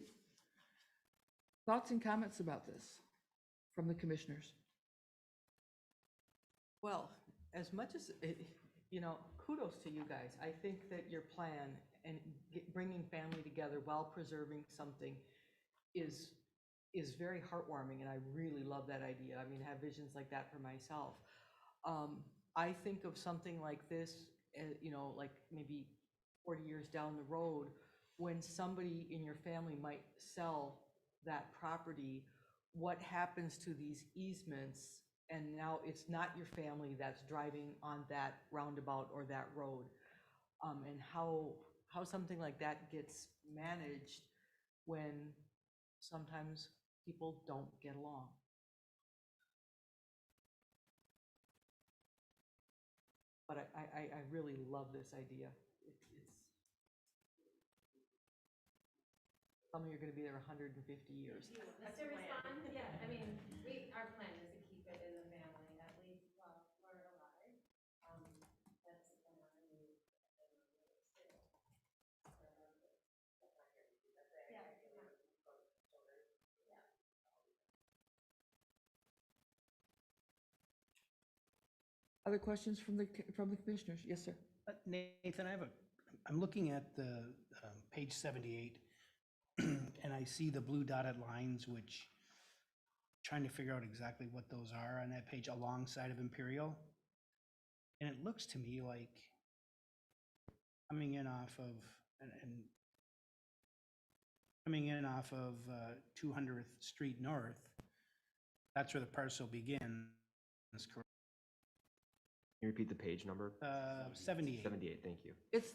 Thoughts and comments about this from the commissioners? Well, as much as, kudos to you guys. I think that your plan and bringing family together while preserving something is very heartwarming, and I really love that idea. I mean, I have visions like that for myself. I think of something like this, like maybe 40 years down the road, when somebody in your family might sell that property, what happens to these easements? And now it's not your family that's driving on that roundabout or that road, and how something like that gets managed when sometimes people don't get along. But I really love this idea. Tell me you're going to be there 150 years. To respond, yeah, I mean, our plan is to keep it in the family at least while we're alive. That's the plan. Other questions from the commissioners? Yes, sir. Nathan, I'm looking at the page 78, and I see the blue dotted lines, which trying to figure out exactly what those are on that page alongside of Imperial. And it looks to me like coming in off of 200th Street North, that's where the parcel begins, correct? Can you repeat the page number? 78. 78, thank you. It's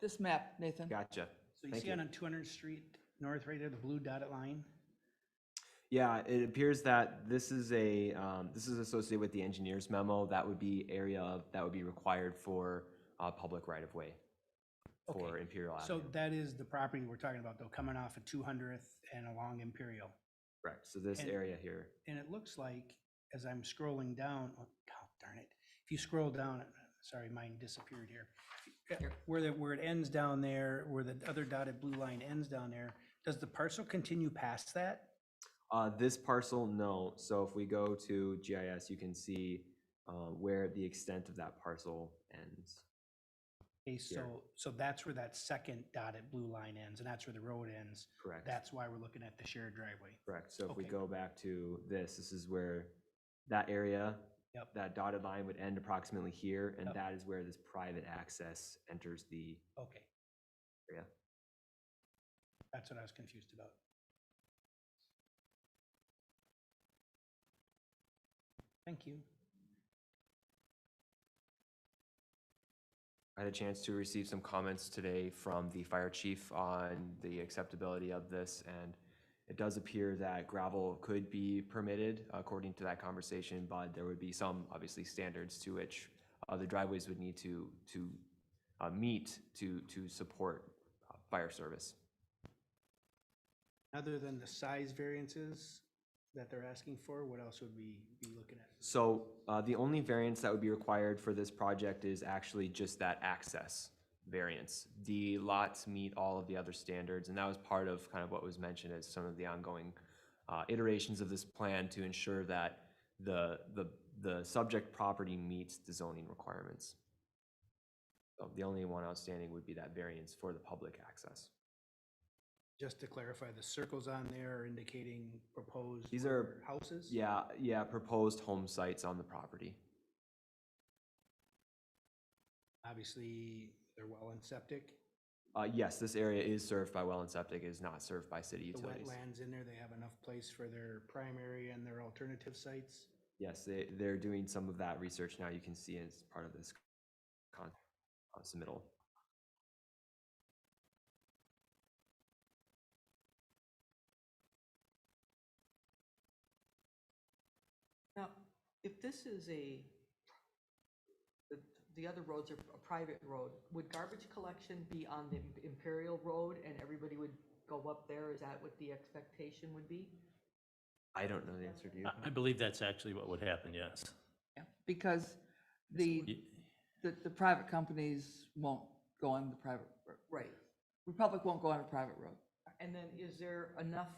this map, Nathan. Gotcha. So you Thank see on 200th Street North right there, the blue dotted line? Yeah, it appears that this is this is associated with the engineer's memo. That would be area that would be required for public right-of-way for Okay, Imperial So Avenue. that is the property we're talking about though, coming off of 200th and along Imperial. Correct, so this and- area here. And it looks like, as I'm scrolling down, oh, darn it. If you scroll down, sorry, mine disappeared here. Where it ends down there, where the other dotted blue line ends down there, does the parcel continue past that? This parcel, no. So if we go to GIS, you can see where the extent of that parcel ends. Okay, so that's where that second dotted blue line ends, and that's where the road ends. Correct. That's why we're looking at the shared driveway. Correct. So if we Okay. go back to this is where that area, Yep. that dotted line would end approximately here, and Yep. that is where this private access enters the Okay, area. that's what I was confused about. Thank you. I had a chance to receive some comments today from the fire chief on the acceptability of this, and it does appear that gravel could be permitted according to that conversation, but there would be some, obviously, standards to which the driveways would need to meet to support fire service. Other than the size variances that they're asking for, what else would we be looking at? So the only variance that would be required for this project is actually just that access variance. The lots meet all of the other standards, and that was part of kind of what was mentioned as some of the ongoing iterations of this plan to ensure that the subject property meets the zoning requirements. So the only one outstanding would be that variance for the public access. Just to clarify, the circles on there are indicating proposed These are houses? Yeah, proposed home sites on the property. Obviously, they're well and septic. Yes, this area is served by well and septic, is not served by city The utilities. wetlands in there, they have enough place for their primary and their alternative sites? Yes, they're doing some of that research now. You can see as part of this submittal. Now, if this is the other roads are a private road, would garbage collection be on the Imperial Road and everybody would go up there? Is that what the expectation would be? I don't know the answer to you. I believe that's actually what would happen, yes. Yeah, because the private companies won't go on the private, Right. Republic won't go on a private road. And then is there enough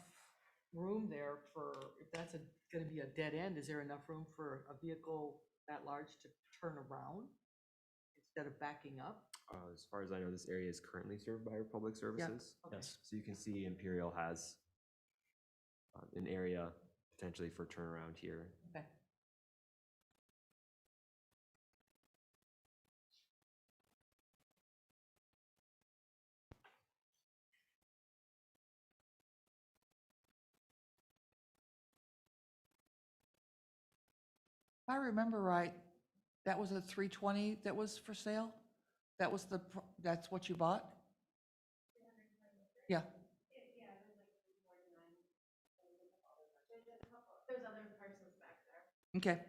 room there for, if that's gonna be a dead end, is there enough room for a vehicle that large to turn around instead of backing up? As far as I know, this area is currently served by Republic Services. Okay. Yes. So you can see Imperial has an area potentially for turnaround here. Okay. If I remember right, that was a 320 that was for sale? That was that's what you bought? Yeah. There's other parcels back there. Okay.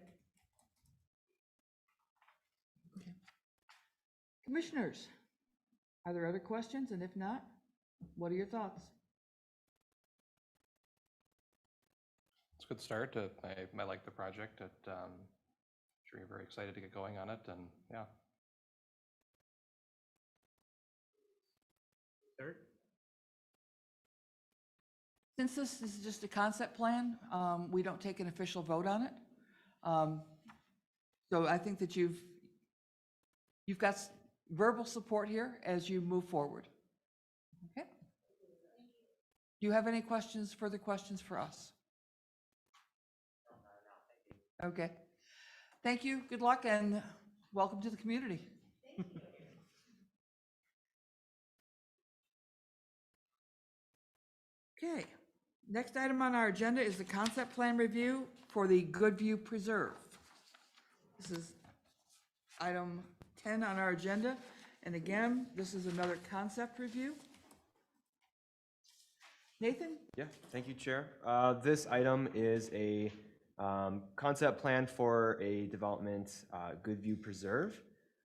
Okay. Commissioners, are there other questions? And if not, what are your thoughts? It's a good start. I like the project. I'm sure you're very excited to get going on it, and yeah. Third? Since this is just a concept plan, we don't take an official vote on it. So I think that you've got verbal support here as you move forward. Okay? Do you have any questions, further questions for us? Okay. Thank you, good luck, and welcome to the community. Okay, next item on our agenda is the concept plan review for the Goodview Preserve. This is item 10 on our agenda, and again, this is another concept review. Nathan? Yeah, thank you, Chair. This item is a concept plan for a development, Goodview Preserve.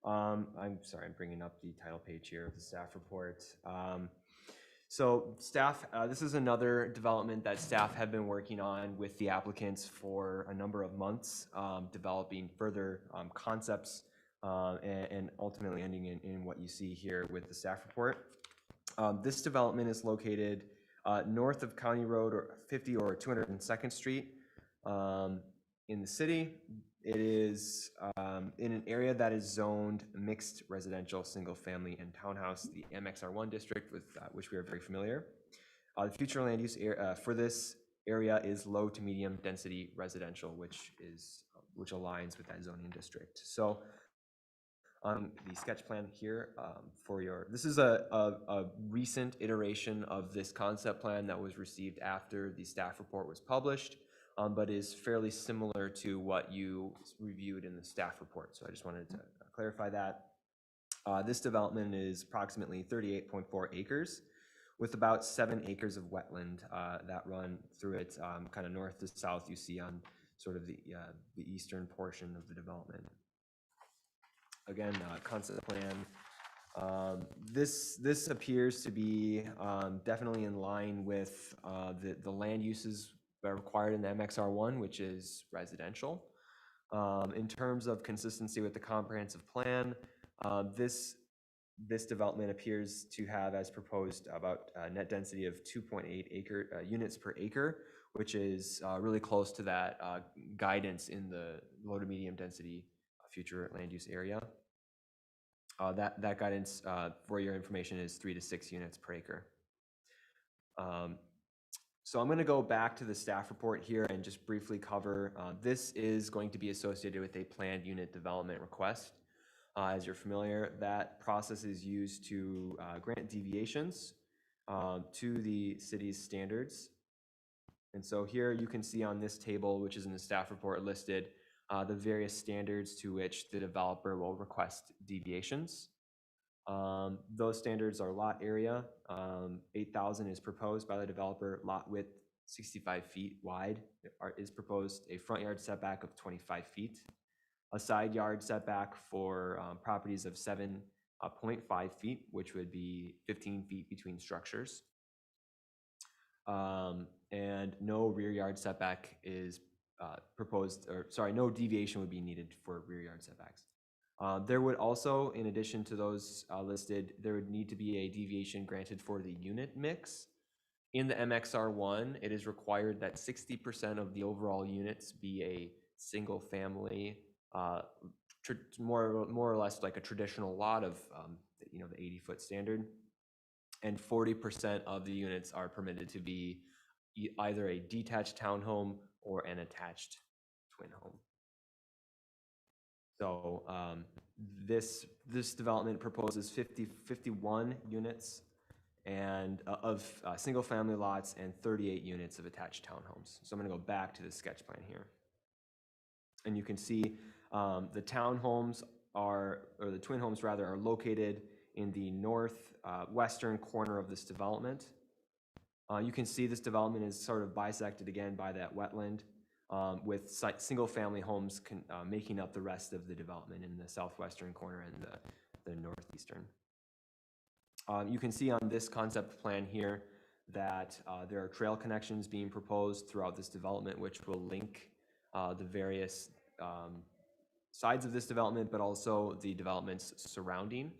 I'm sorry, I'm bringing up the title page here of the staff report. So staff, this is another development that staff have been working on with the applicants for a number of months, developing further concepts and ultimately ending in what you see here with the staff report. This development is located north of County Road 50 or 202nd Street in the city. It is in an area that is zoned mixed residential, single family and townhouse, the MXR1 district with which we are very familiar. The future land use for this area is low to medium density residential, which aligns with that zoning district. So on the sketch plan here this is a recent iteration of this concept plan that was received after the staff report was published, but is fairly similar to what you reviewed in the staff report. So I just wanted to clarify that. This development is approximately 38.4 acres with about 7 acres of wetland that run through it, kind of north to south you see on sort of the eastern portion of the development. Again, concept plan. This appears to be definitely in line with the land uses that are required in the MXR1, which is residential. In terms of consistency with the comprehensive plan, this development appears to have, as proposed, about a net density of 2.8 units per acre, which is really close to that guidance in the low to medium density future land use area. That guidance, for your information, is 3 to 6 units per acre. So I'm going to go back to the staff report here and just briefly cover, this is going to be associated with a planned unit development request. As you're familiar, that process is used to grant deviations to the city's standards. And so here you can see on this table, which is in the staff report, listed the various standards to which the developer will request deviations. Those standards are lot area, 8,000 is proposed by the developer, lot width 65 feet wide is proposed, a front yard setback of 25 feet, a side yard setback for properties of 7.5 feet, which would be 15 feet between structures. And no rear yard setback is proposed, or sorry, no deviation would be needed for rear yard setbacks. There would also, in addition to those listed, there would need to be a deviation granted for the unit mix. In the MXR1, it is required that 60% of the overall units be a single family, more or less like a traditional lot of, the 80-foot standard. And 40% of the units are permitted to be either a detached townhome or an attached twin home. So this development proposes 51 units and of single family lots and 38 units of attached townhomes. So I'm going to go back to the sketch plan here. And you can see the townhomes or the twin homes rather, are located in the northwestern corner of this development. You can see this development is sort of bisected again by that wetland, with single-family homes making up the rest of the development in the southwestern corner and the northeastern. You can see on this concept plan here that there are trail connections being proposed throughout this development, which will link the various sides of this development, but also the developments surrounding.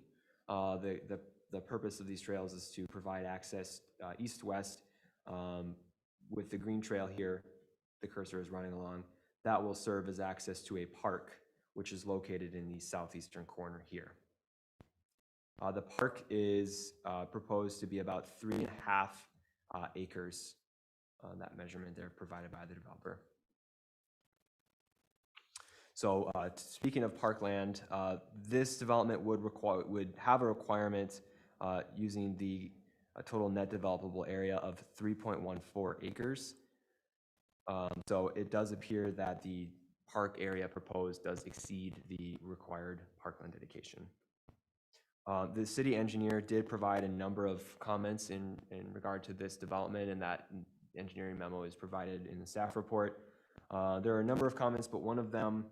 The purpose of these trails is to provide access east-west with the green trail here. The cursor is running along. That will serve as access to a park, which is located in the southeastern corner here. The park is proposed to be about 3.5 acres. That measurement there provided by the developer. So speaking of parkland, this development would have a requirement using the total net developable area of 3.14 acres. So it does appear that the park area proposed does exceed the required parkland dedication. The city engineer did provide a number of comments in regard to this development, and that engineering memo is provided in the staff report. There are a number of comments, but one of them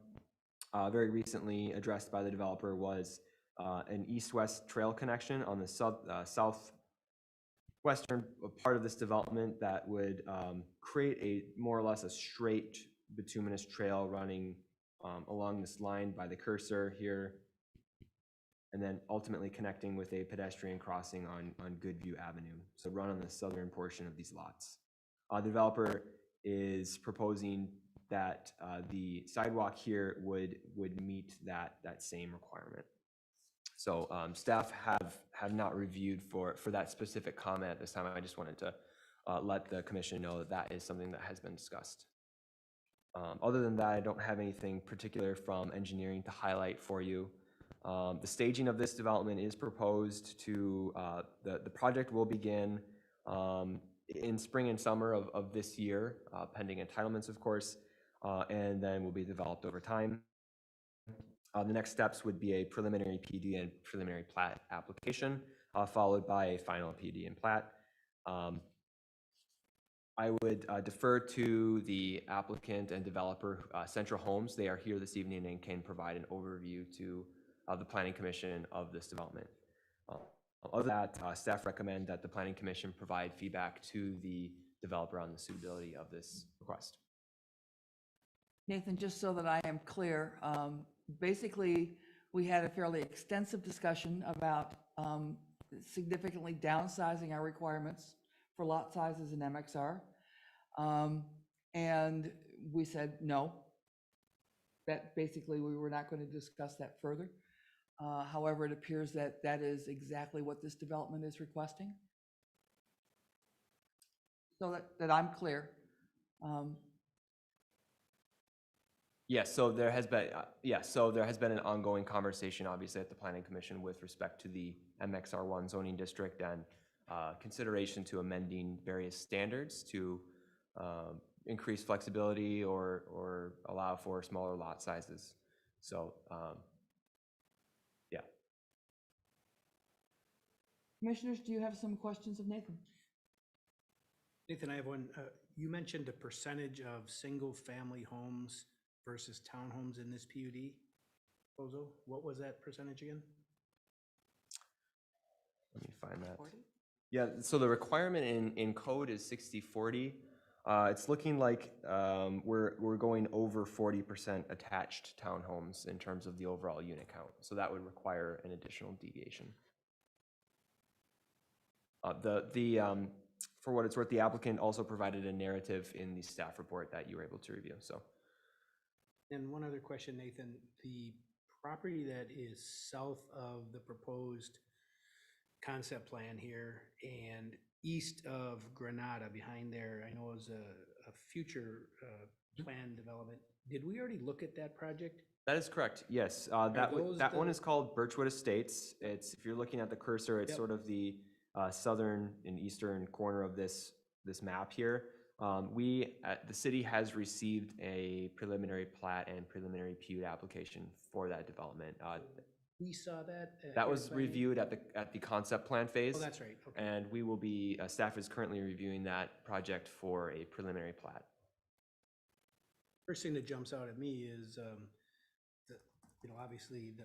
very recently addressed by the developer was an east-west trail connection on the southwestern part of this development that would create a more or less a straight bituminous trail running along this line by the cursor here, and then ultimately connecting with a pedestrian crossing on Goodview Avenue. So run on the southern portion of these lots. The developer is proposing that the sidewalk here would meet that same requirement. So staff have not reviewed for that specific comment at this time. I just wanted to let the commission know that that is something that has been discussed. Other than that, I don't have anything particular from engineering to highlight for you. The staging of this development is proposed to, the project will begin in spring and summer of this year, pending entitlements, of course, and then will be developed over time. The next steps would be a preliminary PD and preliminary plat application, followed by a final PD and plat. I would defer to the applicant and developer, Central Homes. They are here this evening and can provide an overview to the Planning Commission of this development. Other than that, staff recommend that the Planning Commission provide feedback to the developer on the suitability of this request. Nathan, just so that I am clear, basically, we had a fairly extensive discussion about significantly downsizing our requirements for lot sizes in MXR. And we said no, that basically we were not going to discuss that further. However, it appears that that is exactly what this development is requesting. So that I'm clear. Yes, so there has been an ongoing conversation, obviously, at the Planning Commission with respect to the MXR1 zoning district and consideration to amending various standards to increase flexibility or allow for smaller lot sizes. So, yeah. Commissioners, do you have some questions of Nathan? Nathan, I have one. You mentioned a percentage of single-family homes versus townhomes in this PUD proposal. What was that percentage again? Let me find that. 40? Yeah, so the requirement in code is 60/40. It's looking like we're going over 40% attached townhomes in terms of the overall unit count. So that would require an additional deviation. For what it's worth, the applicant also provided a narrative in the staff report that you were able to review. So. And one other question, Nathan, the property that is south of the proposed concept plan here and east of Granada behind there, I know is a future plan development. Did we already look at that project? That is correct, yes. That one is called Birchwood Estates. It's, if you're looking at the cursor, it's sort of the southern and eastern corner of this map here. The city has received a preliminary plat and preliminary PUD application for that development. We saw that. That was reviewed at the concept plan phase. Oh, that's right. Okay. And we will be, staff is currently reviewing that project for a preliminary plat. First thing that jumps out at me is, obviously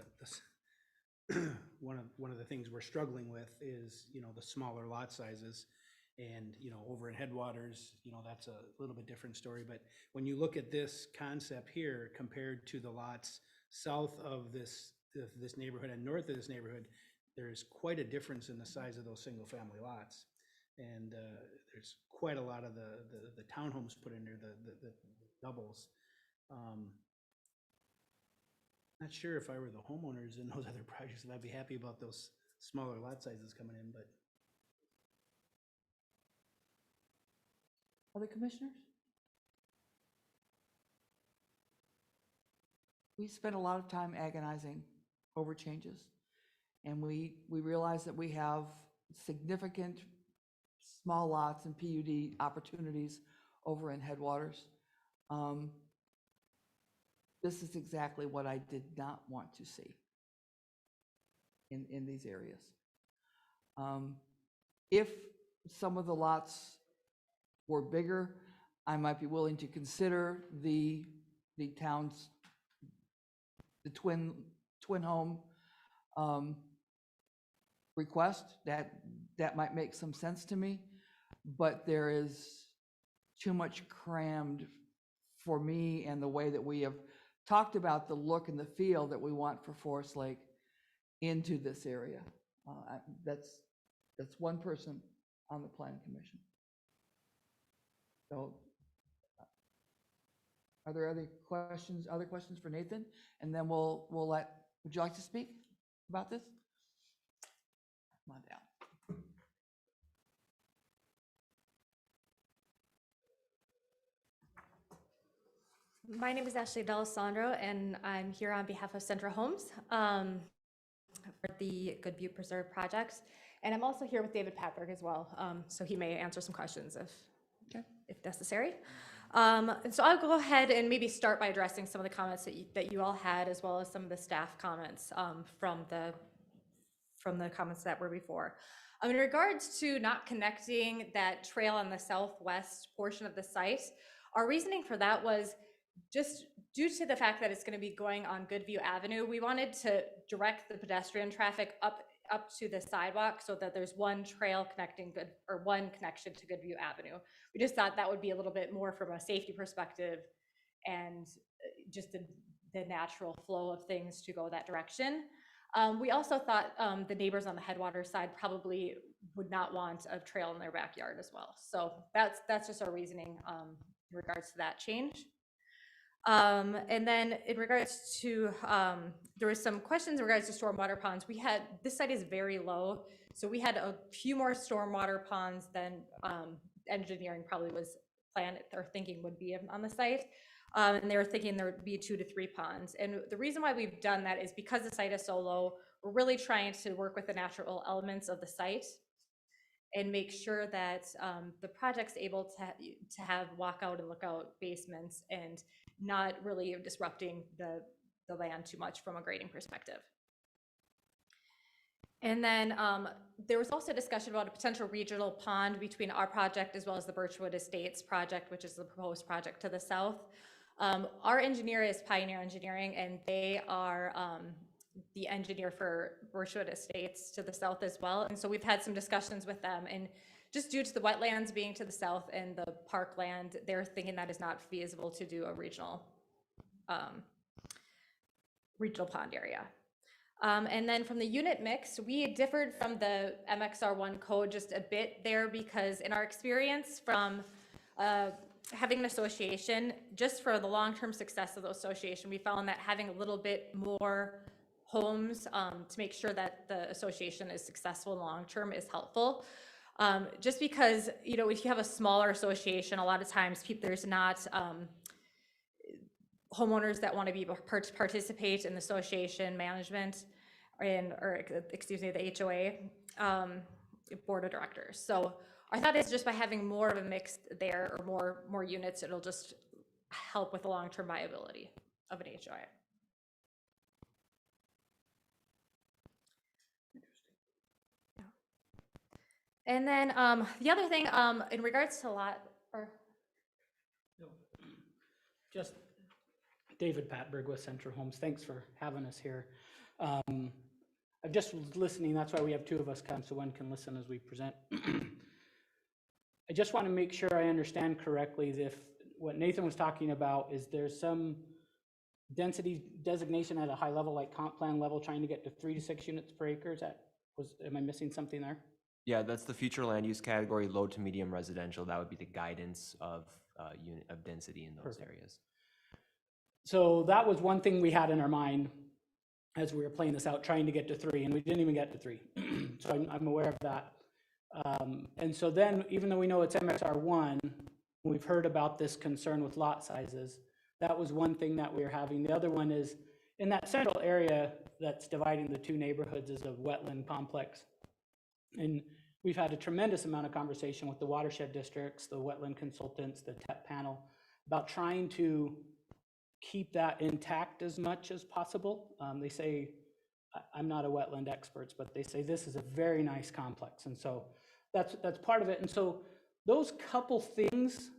one of the things we're struggling with is, the smaller lot sizes. And, over in Headwaters, that's a little bit different story. But when you look at this concept here compared to the lots south of this neighborhood and north of this neighborhood, there's quite a difference in the size of those single family lots. And there's quite a lot of the townhomes put in there, the doubles. Not sure if I were the homeowners in those other projects, that I'd be happy about those smaller lot sizes coming in, but. Other commissioners? We spent a lot of time agonizing over changes, and we realize that we have significant small lots and PUD opportunities over in Headwaters. This is exactly what I did not want to see. in these areas. If some of the lots were bigger, I might be willing to consider the town's, the twin home request. That might make some sense to me, but there is too much crammed for me and the way that we have talked about the look and the feel that we want for Forest Lake into this area. That's one person on the planning commission. So are there other questions for Nathan? And then we'll let, would you like to speak about this? Come on down. My name is Ashley D'Alessandro, and I'm here on behalf of Centra Homes for the Goodview Preserve project. And I'm also here with David Patberg as well, so he may answer some questions if necessary. And so I'll go ahead and maybe start by addressing some of the comments that you all had, as well as some of the staff comments from the comments that were before. In regards to not connecting that trail on the southwest portion of the site, our reasoning for that was just due to the fact that it's going to be going on Goodview Avenue. We wanted to direct the pedestrian traffic up to the sidewalk so that there's one trail connecting one connection to Goodview Avenue. We just thought that would be a little bit more from a safety perspective and just the natural flow of things to go that direction. We also thought the neighbors on the Headwater side probably would not want a trail in their backyard as well. So that's just our reasoning in regards to that change. And then in regards to, there was some questions in regards to stormwater ponds. This site is very low, so we had a few more stormwater ponds than engineering probably was planned or thinking would be on the site. And they were thinking there would be 2 to 3 ponds. And the reason why we've done that is because the site is so low, we're really trying to work with the natural elements of the site and make sure that the project's able to have walkout and lookout basements and not really disrupting the land too much from a grading perspective. And then there was also discussion about a potential regional pond between our project as well as the Birchwood Estates project, which is the proposed project to the south. Our engineer is Pioneer Engineering, and they are the engineer for Birchwood Estates to the south as well. And so we've had some discussions with them, and just due to the wetlands being to the south and the parkland, they're thinking that is not feasible to do a regional pond area. And then from the unit mix, we differed from the MXR1 code just a bit there, because in our experience from having an association, just for the long-term success of the association, we found that having a little bit more homes to make sure that the association is successful long-term is helpful. Just because, if you have a smaller association, a lot of times there's not homeowners that want to be participate in the association management the HOA board of directors. So our thought is just by having more of a mix there, or more units, it'll just help with the long-term viability of an HOA. Yeah. And then the other thing in regards to Just David Patberg with Centra Homes. Thanks for having us here. I'm just listening. That's why we have 2 of us come, so one can listen as we present. I just want to make sure I understand correctly if what Nathan was talking about is there's some density designation at a high level, like comp plan level, trying to get to 3 to 6 units per acre. Am I missing something there? Yeah, that's the future land use category, low to medium residential. That would be the guidance of unit of density in those areas. So that was one thing we had in our mind as we were playing this out, trying to get to 3, and we didn't even get to 3. So I'm aware of that. And so then, even though we know it's MXR1, we've heard about this concern with lot sizes. That was one thing that we were having. The other one is in that central area that's dividing the 2 neighborhoods is a wetland complex. And we've had a tremendous amount of conversation with the watershed districts, the wetland consultants, the TEP panel, about trying to keep that intact as much as possible. They say I'm not a wetland expert, but they say this is a very nice complex. And so that's part of it. And so those couple things,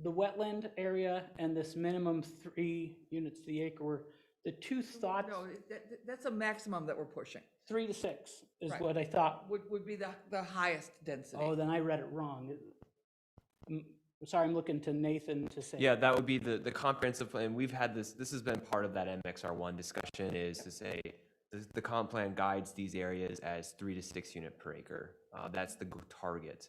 the wetland area and this minimum 3 units to the acre were the two thoughts. No, that's a maximum that we're pushing. 3 to 6 is Right. what I thought. Would be the highest density. Oh, then I read it wrong. Sorry, I'm looking to Nathan to say. Yeah, that would be the comprehensive plan. We've had this has been part of that MXR1 discussion, is to say the comp plan guides these areas as 3 to 6 unit per acre. That's the target.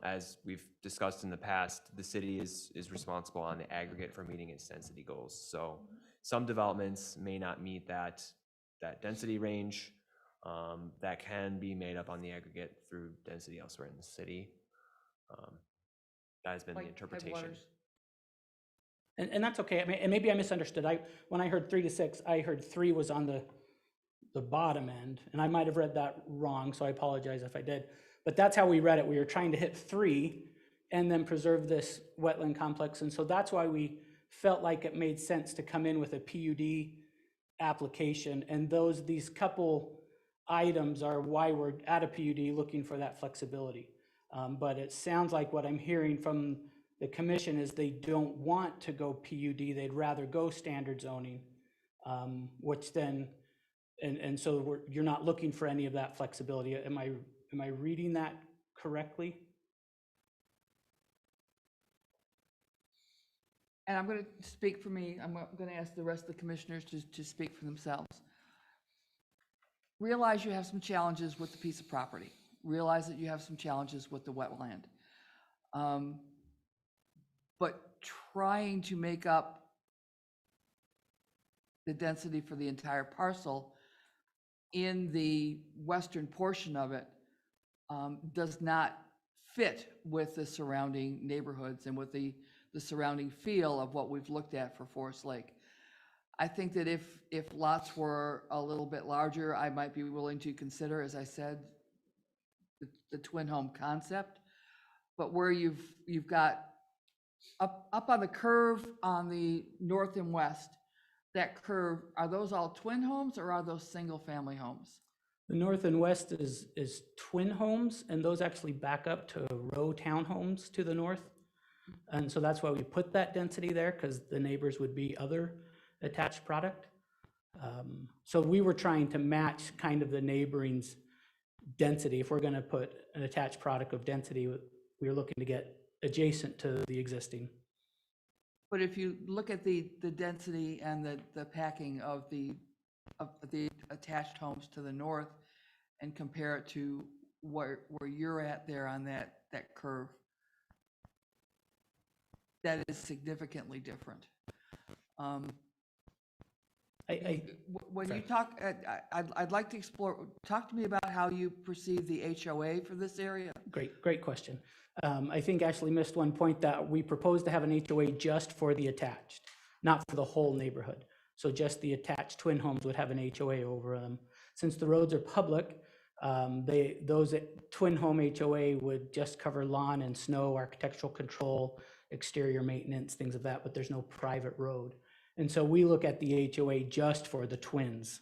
As we've discussed in the past, the city is responsible on the aggregate for meeting its density goals. So some developments may not meet that density range. That can be made up on the aggregate through density elsewhere in the city. That has been the interpretation. Headwaters. And that's okay. I mean, and maybe I misunderstood. When I heard 3 to 6, I heard 3 was on the bottom end, and I might have read that wrong, so I apologize if I did. But that's how we read it. We were trying to hit 3 and then preserve this wetland complex. And so that's why we felt like it made sense to come in with a PUD application. And these couple items are why we're at a PUD looking for that flexibility. But it sounds like what I'm hearing from the commission is they don't want to go PUD. They'd rather go standard zoning, which then, and so you're not looking for any of that flexibility. Am I reading that correctly? And I'm going to speak for me. I'm going to ask the rest of the commissioners to speak for themselves. Realize you have some challenges with the piece of property. Realize that you have some challenges with the wetland. But trying to make up the density for the entire parcel in the western portion of it does not fit with the surrounding neighborhoods and with the surrounding feel of what we've looked at for Forest Lake. I think that if lots were a little bit larger, I might be willing to consider, as I said, the twin home concept. But where you've got up on the curve on the north and west, that curve, are those all twin homes or are those single family homes? The north and west is twin homes, and those actually back up to row townhomes to the north. And so that's why we put that density there, because the neighbors would be other attached product. So we were trying to match kind of the neighboring's density. If we're going to put an attached product of density, we were looking to get adjacent to the existing. But if you look at the density and the packing of the attached homes to the north and compare it to where you're at there on that curve, that is significantly different. When you talk, I'd like to explore, talk to me about how you perceive the HOA for this area. Great question. I think Ashley missed one point, that we proposed to have an HOA just for the attached, not for the whole neighborhood. So just the attached twin homes would have an HOA over them. Since the roads are public, those twin home HOA would just cover lawn and snow, architectural control, exterior maintenance, things of that, but there's no private road. And so we look at the HOA just for the twins.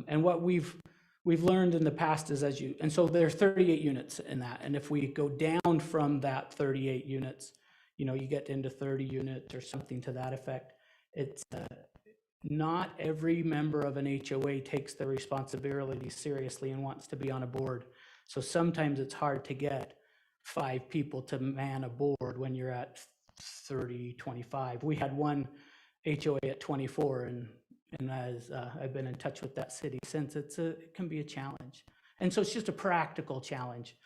And what we've learned in the past is and so there's 38 units in that. And if we go down from that 38 units, you get into 30 units or something to that effect. It's not every member of an HOA takes the responsibility seriously and wants to be on a board. So sometimes it's hard to get 5 people to man a board when you're at 30, 25. We had one HOA at 24, and as I've been in touch with that city since, it can be a challenge. And so it's just a practical challenge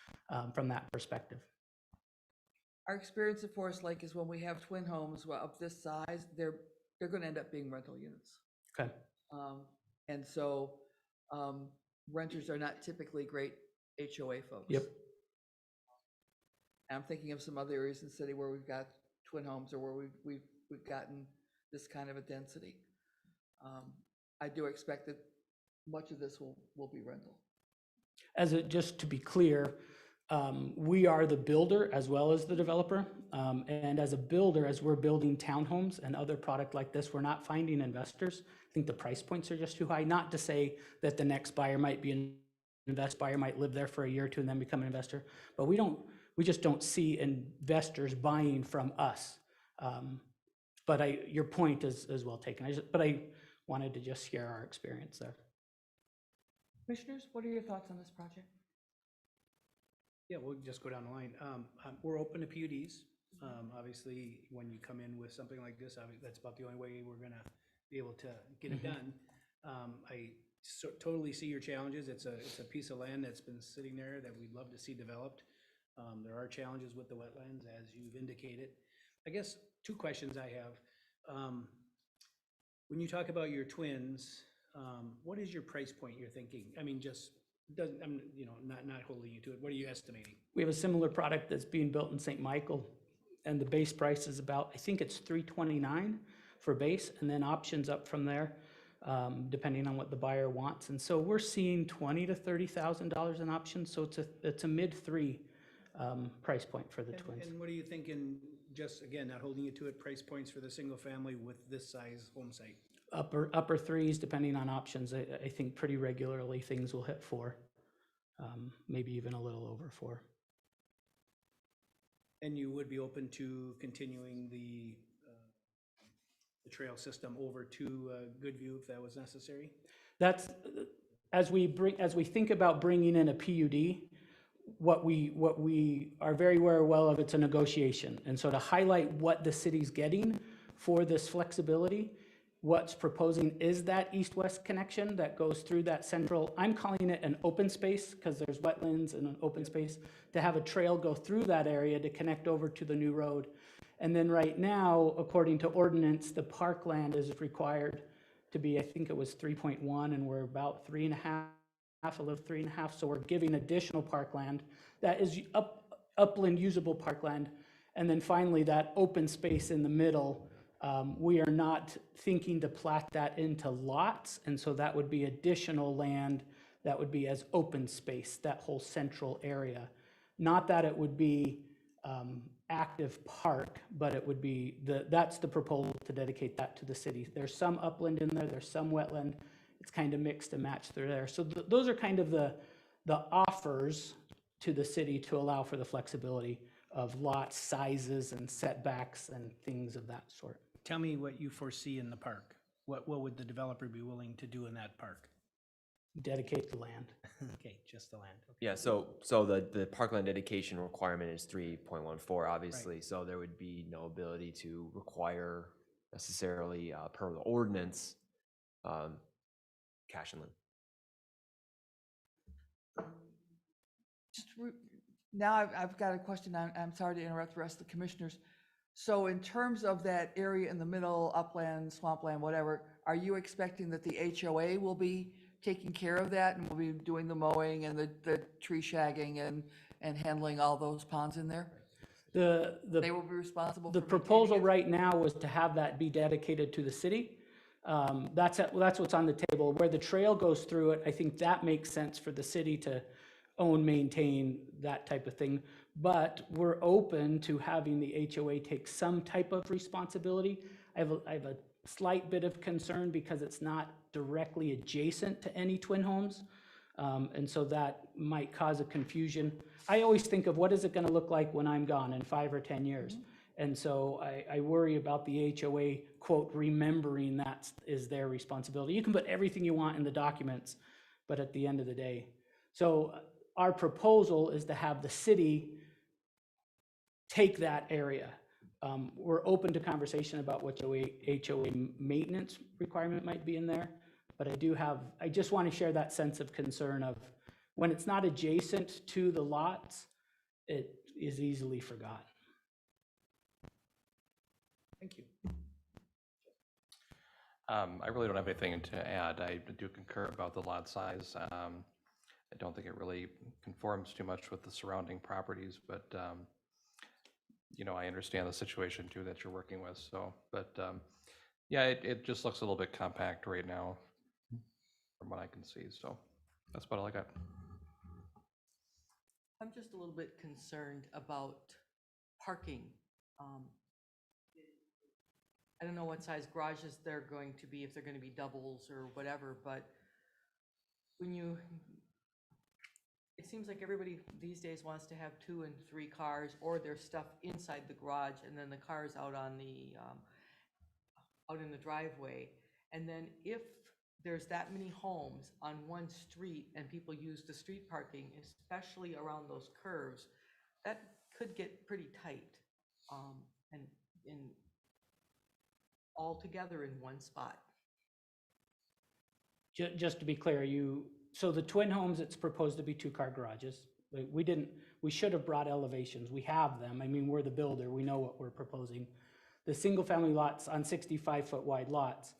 from that perspective. Our experience at Forest Lake is when we have twin homes of this size, they're going to end up being rental units. Okay. And so renters are not typically great HOA folks. Yep. I'm thinking of some other areas in the city where we've got twin homes or where we've gotten this kind of a density. I do expect that much of this will be rental. Just to be clear, We are the builder as well as the developer. And as a builder, as we're building townhomes and other product like this, we're not finding investors. I think the price points are just too high. Not to say that the next buyer might be an buyer, might live there for a year or two and then become an investor, but we just don't see investors buying from us. But your point is well taken. But I wanted to just share our experience there. Commissioners, what are your thoughts on this project? Yeah, we'll just go down the line. We're open to PUDs. Obviously, when you come in with something like this, that's about the only way we're gonna be able to get it done. I totally see your challenges. It's a piece of land that's been sitting there that we'd love to see developed. There are challenges with the wetlands, as you've indicated. I guess two questions I have. When you talk about your twins, what is your price point you're thinking? I mean, just doesn't, I'm, not holding you to it. What are you estimating? We have a similar product that's being built in St. Michael, and the base price is about, I think it's $329 for base, and then options up from there, depending on what the buyer wants. And so we're seeing $20,000 to $30,000 in options. So it's a mid-3 price point for the twins. And what are you thinking? Just again, not holding you to it, price points for the single family with this size home site? Upper threes, depending on options. I think pretty regularly things will hit 4, maybe even a little over 4. And you would be open to continuing the trail system over to Goodview if that was necessary? That's as we think about bringing in a PUD. What we are very well of, it's a negotiation. And so to highlight what the city's getting for this flexibility, what's proposing is that east-west connection that goes through that central, I'm calling it an open space because there's wetlands and an open space, to have a trail go through that area to connect over to the new road. And then right now, according to ordinance, the parkland is required to be, I think it was 3.1, and we're about 3.5, a little 3.5. So we're giving additional parkland that is upland usable parkland. And then finally, that open space in the middle, we are not thinking to plat that into lots. And so that would be additional land that would be as open space, that whole central area. Not that it would be active park, but it would be, that's the proposal to dedicate that to the city. There's some upland in there, there's some wetland. It's kind of mixed and matched through there. So those are kind of the offers to the city to allow for the flexibility of lot sizes and setbacks and things of that sort. Tell me what you foresee in the park. What would the developer be willing to do in that park? Dedicate the land. Okay, just the land. Okay. Yeah, so the Parkland dedication requirement is 3.14, obviously. Right. So there would be no ability to require necessarily per the ordinance cash and lien. Now I've got a question. I'm sorry to interrupt the rest of the commissioners. So in terms of that area in the middle, upland, swampland, whatever, are you expecting that the HOA will be taking care of that and will be doing the mowing and the tree shagging and handling all those ponds in there? They will be responsible for the proposal right now was to have that be dedicated to the city. That's what's on the table. Where the trail goes through it, I think that makes sense for the city to own, maintain, that type of thing. But we're open to having the HOA take some type of responsibility. I have a slight bit of concern because it's not directly adjacent to any twin homes. And so that might cause a confusion. I always think of what is it going to look like when I'm gone in 5 or 10 years. Mm-hmm. And so I worry about the HOA, quote, remembering that is their responsibility. You can put everything you want in the documents, but at the end of the day. So our proposal is to have the city take that area. We're open to conversation about what HOA maintenance requirement might be in there, but I just want to share that sense of concern of when it's not adjacent to the lots, it is easily forgotten. Thank you. I really don't have anything to add. I do concur about the lot size. I don't think it really conforms too much with the surrounding properties, but I understand the situation too that you're working with. So, but yeah, it just looks a little bit compact right now from what I can see. So that's about all I got. I'm just a little bit concerned about parking. I don't know what size garages they're going to be, if they're gonna be doubles or whatever, but it seems like everybody these days wants to have 2 and 3 cars, or their stuff inside the garage, and then the cars out on out in the driveway. And then if there's that many homes on one street and people use the street parking, especially around those curves, that could get pretty tight, and all together in one spot. Just to be clear, so the twin homes, it's proposed to be 2-car garages. We should have brought elevations. We have them. I mean, we're the builder. We know what we're proposing. The single-family lots on 65-foot wide lots,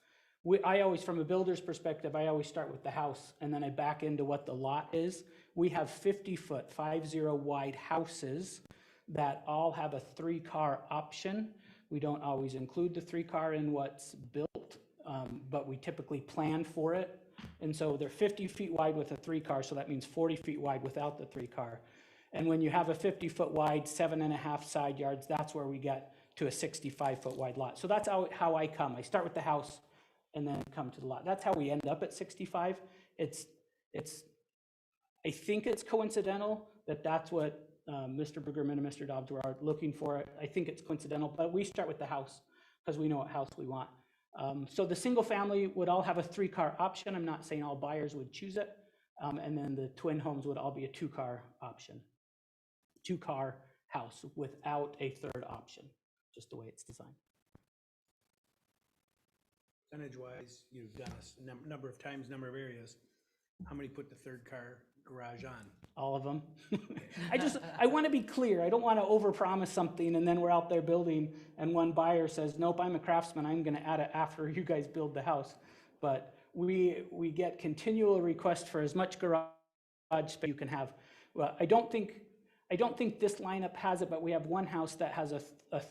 I always, from a builder's perspective, I always start with the house, and then I back into what the lot is. We have 50-foot, 50 wide houses that all have a 3-car option. We don't always include the 3-car in what's built, but we typically plan for it. And so they're 50 feet wide with a 3-car, so that means 40 feet wide without the 3-car. And when you have a 50-foot wide, 7.5 side yards, that's where we get to a 65-foot wide lot. So that's how I come. I start with the house and then come to the lot. That's how we end up at 65. I think it's coincidental that that's what Mr. Brueggemann and Mr. Dobbs were looking for. I think it's coincidental, but we start with the house because we know what house we want. So the single family would all have a 3-car option. I'm not saying all buyers would choose it. And then the twin homes would all be a 2-car option. 2-car house without a 3rd option, just the way it's designed. Percentage-wise, you've done a number of times, number of areas. How many put the 3rd car garage on? All of them. I want to be clear. I don't want to overpromise something and then we're out there building and one buyer says, nope, I'm a craftsman. I'm going to add it after you guys build the house. But we get continual requests for as much garage space you can have. Well, I don't think this lineup has it, but we have one house that has a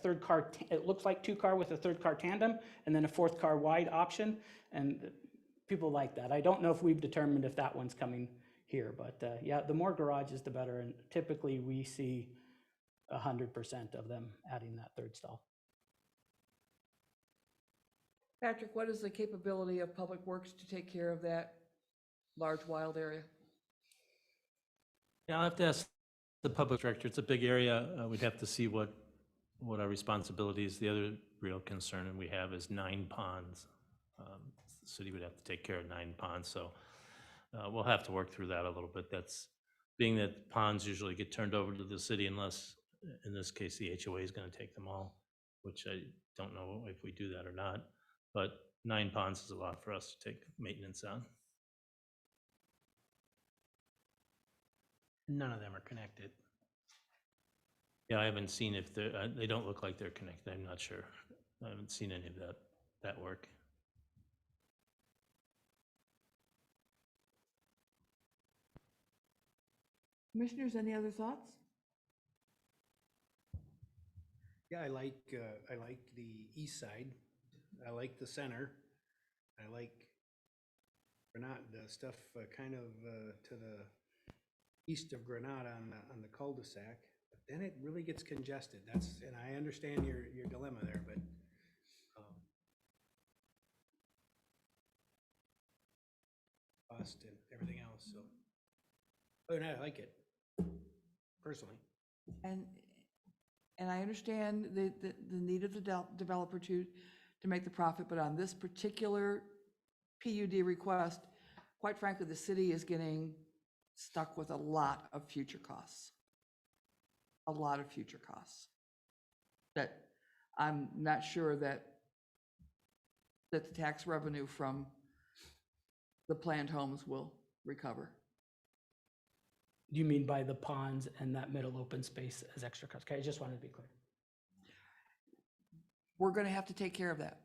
3rd car. It looks like 2-car with a 3rd car tandem and then a 4th car wide option. And people like that. I don't know if we've determined if that one's coming here, but yeah, the more garages, the better. And typically we see 100% of them adding that 3rd stall. Patrick, what is the capability of Public Works to take care of that large wild area? Yeah, I'll have to ask the public director. It's a big area. We'd have to see what our responsibility is. The other real concern we have is 9 ponds. The city would have to take care of 9 ponds, so we'll have to work through that a little bit. That's being that ponds usually get turned over to the city unless, in this case, the HOA is going to take them all, which I don't know if we do that or not. But 9 ponds is a lot for us to take maintenance on. None of them are connected. Yeah, I haven't seen if they don't look like they're connected. I'm not sure. I haven't seen any of that work. Commissioners, any other thoughts? Yeah, I like the east side. I like the center. I like Granada, the stuff kind of to the east of Granada on the cul-de-sac. But then it really gets congested. And I understand your dilemma there, but cost and everything else. So, other than that, I like it personally. And I understand the need of the developer to make the profit, but on this particular PUD request, quite frankly, the city is getting stuck with a lot of future costs. A lot of future costs that I'm not sure that the tax revenue from the planned homes will recover. Do you mean by the ponds and that middle open space as extra cost? Okay, I just wanted to be clear. We're going to have to take care of that.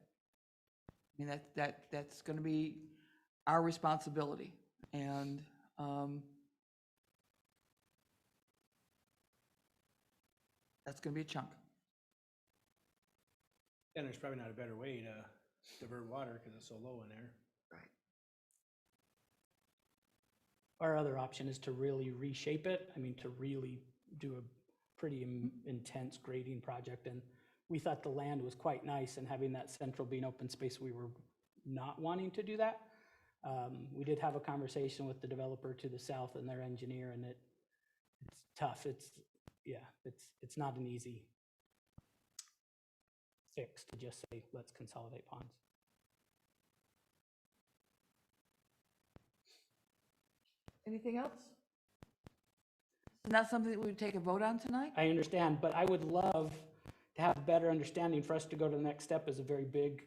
I mean, that's going to be our responsibility. And that's going to be a chunk. And there's probably not a better way to divert water because it's so low in there. Right. our other option is to really reshape it. I mean, to really do a pretty intense grading project. And we thought the land was quite nice, and having that central being open space, we were not wanting to do that. We did have a conversation with the developer to the south and their engineer, and it's tough. It's not an easy fix to just say, let's consolidate ponds. Anything else? Is that something that we would take a vote on tonight? I understand, but I would love to have a better understanding. For us to go to the next step is a very big,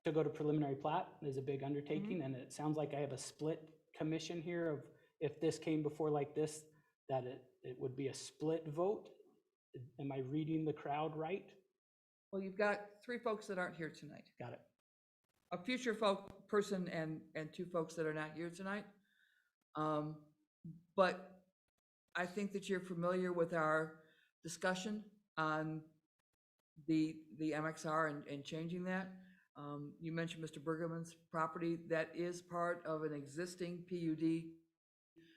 to go to preliminary plat is a big undertaking, and it sounds like I have a split commission here of, if this came before like this, that it would be a split vote. Am I reading the crowd right? Well, you've got 3 folks that aren't here tonight. Got it. A future person and 2 folks that are not here tonight. But I think that you're familiar with our discussion on the MXR and changing that. You mentioned Mr. Bergerman's property. That is part of an existing PUD,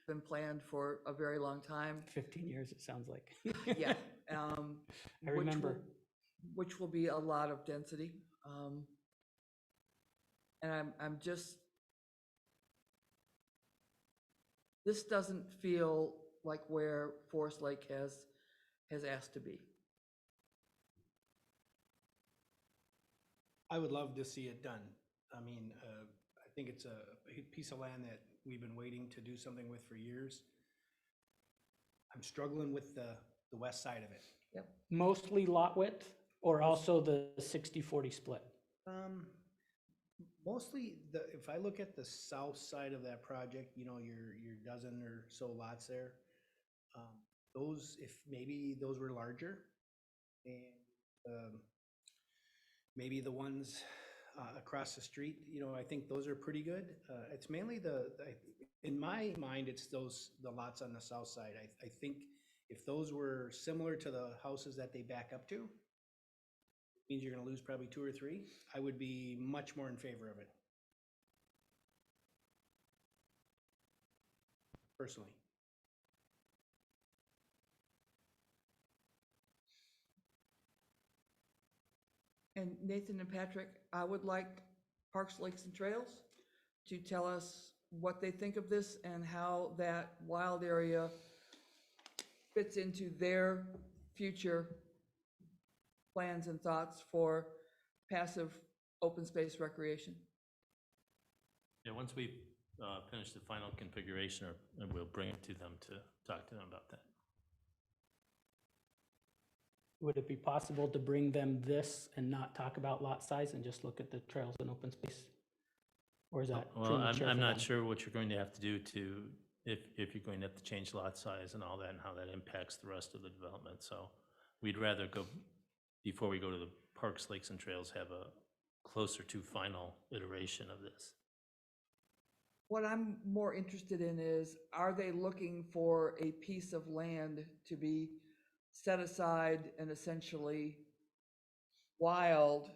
been planned for a very long time. 15 years, it sounds like. Yeah. I remember. Which will be a lot of density. And I'm just, this doesn't feel like where Forest Lake has asked to be. I would love to see it done. I mean, I think it's a piece of land that we've been waiting to do something with for years. I'm struggling with the west side of it. Yep. Mostly lot width, or also the 60-40 split? Mostly, if I look at the south side of that project, you know, your dozen or so lots there, those, if maybe those were larger, and maybe the ones across the street, you know, I think those are pretty good. It's mainly in my mind, it's the lots on the south side. I think if those were similar to the houses that they back up to, means you're gonna lose probably 2 or 3, I would be much more in favor of it. Personally. And Nathan and Patrick, I would like Parks, Lakes, and Trails to tell us what they think of this and how that wild area fits into their future plans and thoughts for passive open space recreation. Yeah, once we finish the final configuration, we'll bring it to them to talk to them about that. Would it be possible to bring them this and not talk about lot size and just look at the trails and open space? Or is that Well, premature I'm for not them? sure what you're going to have to do to, if you're going to have to change lot size and all that, and how that impacts the rest of the development. So we'd rather go, before we go to the Parks, Lakes, and Trails, have a closer to final iteration of this. What I'm more interested in is, are they looking for a piece of land to be set aside and essentially wild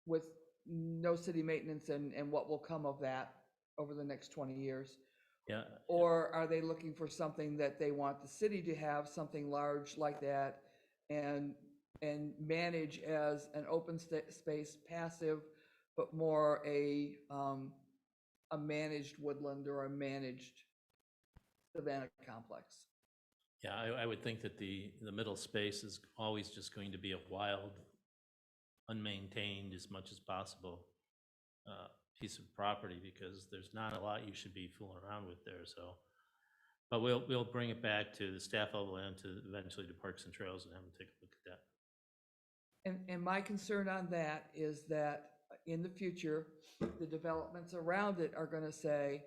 with no city maintenance and what will come of that over the next 20 years? Yeah. Or are they looking for something that they want the city to have, something large like that, and manage as an open space passive, but more a managed woodland or a managed savanna complex? Yeah, I would think that the middle space is always just going to be a wild, unmaintained as much as possible piece of property, because there's not a lot you should be fooling around with there. So, but we'll bring it back to the staff level and to eventually to Parks and Trails and have them take a look at that. And my concern on that is that in the future, the developments around it are gonna say,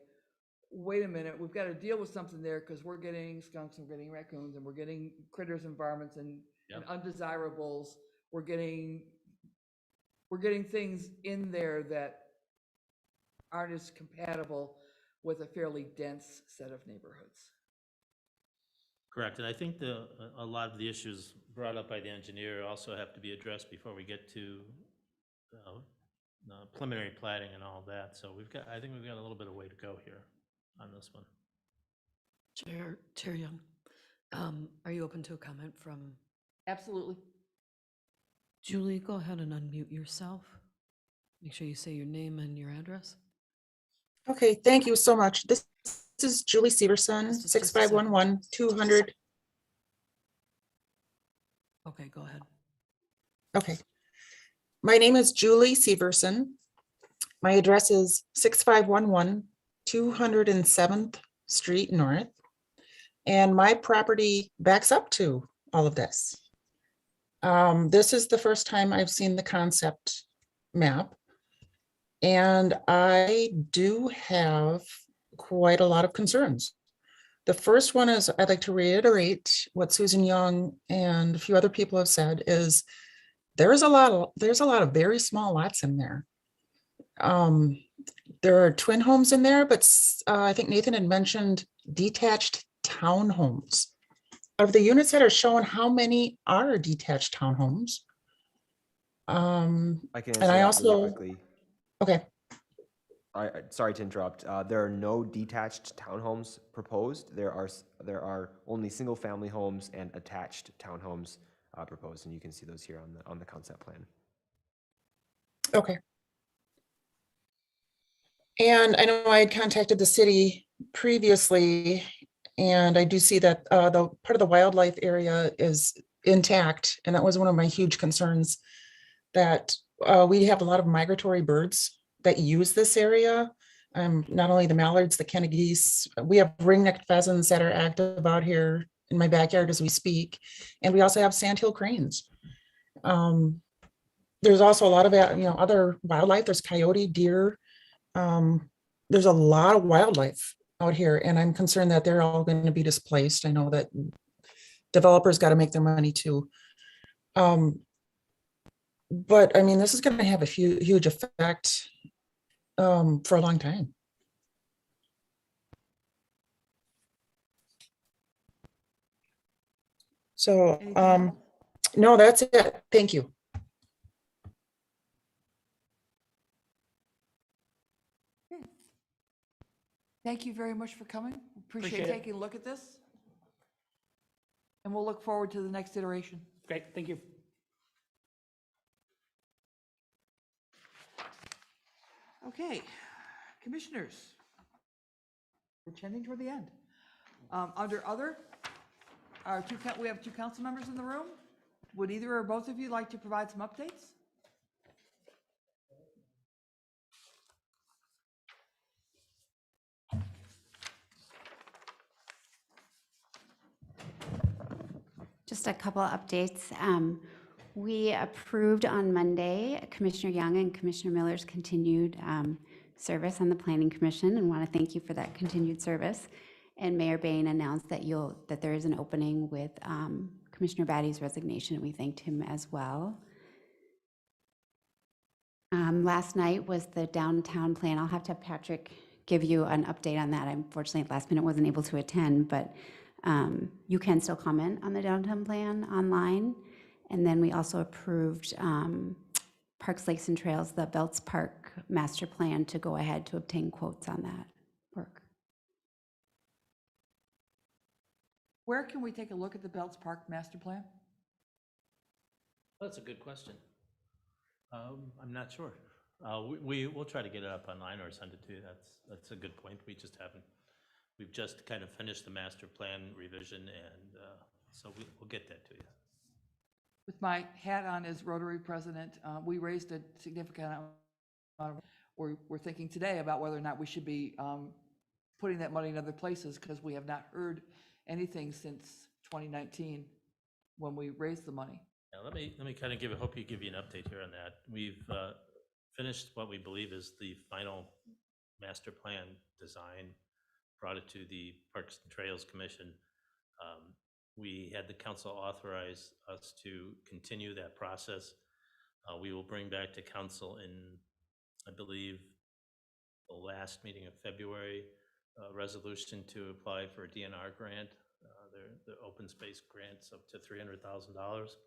wait a minute, we've got to deal with something there because we're getting skunks and we're getting raccoons and we're getting critters environments and undesirables. We're getting things in there that aren't as compatible with a fairly dense set of neighborhoods. Correct, and I think a lot of the issues brought up by the engineer also have to be addressed before we get to preliminary platting and all that. So I think we've got a little bit of way to go here on this one. Chair Young, are you open to a comment from Absolutely. Julie? Go ahead and unmute yourself. Make sure you say your name and your address. Okay, thank you so much. This is Julie Severson, Just a 6511 200. Okay, go ahead. Okay. My name is Julie Severson. My address is 6511 207th Street North. And my property backs up to all of this. This is the first time I've seen the concept map. And I do have quite a lot of concerns. The first one is, I'd like to reiterate what Susan Young and a few other people have said, is there's a lot of very small lots in there. There are twin homes in there, but I think Nathan had mentioned detached townhomes. Of the units that are shown, how many are detached townhomes? I can answer And I that really also, quickly. okay, Sorry to interrupt. There are no detached townhomes proposed. There are only single-family homes and attached townhomes proposed, and you can see those here on the concept plan. okay. And I know I had contacted the city previously, and I do see that the part of the wildlife area is intact, and that was one of my huge concerns, that we have a lot of migratory birds that use this area. Not only the mallards, the Canada geese, we have ring-necked pheasants that are active out here in my backyard as we speak, and we also have sandhill cranes. There's also a lot of other wildlife. There's coyote, deer. There's a lot of wildlife out here, and I'm concerned that they're all going to be displaced. I know that developers got to make their money too. But I mean, this is going to have a huge effect for a long time. So, no, that's it. Thank you. Thank you very much for coming. Appreciate Appreciate it. taking a look at this. And we'll look forward to the next iteration. Great, thank you. Okay, commissioners. We're tending toward the end. Under other, we have two council members in the room. Would either or both of you like to provide some updates? Just a couple of updates. We approved on Monday Commissioner Young and Commissioner Miller's continued service on the Planning Commission, and want to thank you for that continued service. And Mayor Bain announced that there is an opening with Commissioner Batty's resignation, and we thanked him as well. Last night was the downtown plan. I'll have to have Patrick give you an update on that. Unfortunately, at last minute wasn't able to attend, but you can still comment on the downtown plan online. And then we also approved Parks, Lakes, and Trails, the Belts Park master plan, to go ahead to obtain quotes on that work. Where can we take a look at the Belts Park master plan? That's a good question. I'm not sure. We'll try to get it up online or send it to you. That's a good point. We've just kind of finished the master plan revision, and so we'll get that to you. With my hat on as Rotary President, we raised a significant amount of, we're thinking today about whether or not we should be putting that money in other places, because we have not heard anything since 2019 when we raised the money. Yeah, let me kind of hope you give you an update here on that. We've finished what we believe is the final master plan design, brought it to the Parks and Trails Commission. We had the council authorize us to continue that process. We will bring back to council in, I believe, the last meeting of February, a resolution to apply for a DNR grant. The open space grants up to $300,000.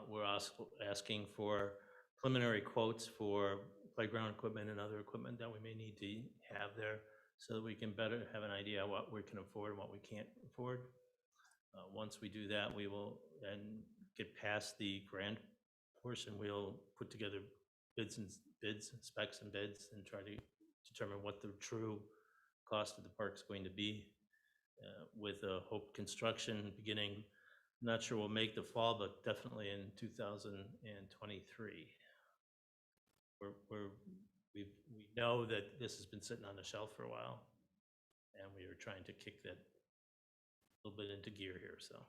We're also asking for preliminary quotes for playground equipment and other equipment that we may need to have there. so that we can better have an idea what we can afford and what we can't afford. Once we do that, we will then get past the grant portion. We'll put together bids, specs and bids, and try to determine what the true cost of the park's going to be, with a hope construction beginning. Not sure we'll make the fall, but definitely in 2023. We know that this has been sitting on the shelf for a while, and we are trying to kick that a little bit into gear here, so.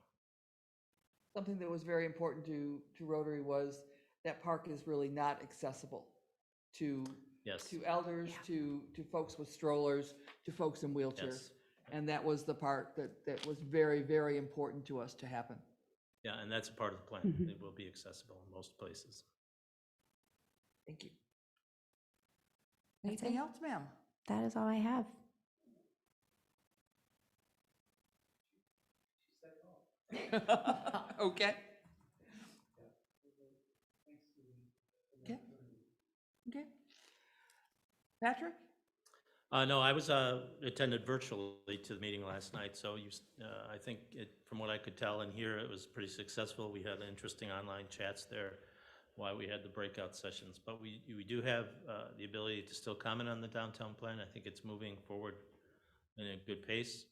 Something that was very important to Rotary was that park is really not accessible to Yes. to elders, to folks with strollers, to folks in wheelchairs. Yes. And that was the part that was very, very important to us to happen. Yeah, and that's a part of the plan. It will be accessible in most places. Thank you. That's Anything it. else, ma'am? That is all I have. Okay. Okay. Okay. Patrick? No, I was attended virtually to the meeting last night, so I think from what I could tell and hear, it was pretty successful. We had interesting online chats there while we had the breakout sessions, but we do have the ability to still comment on the downtown plan. I think it's moving forward in a good pace.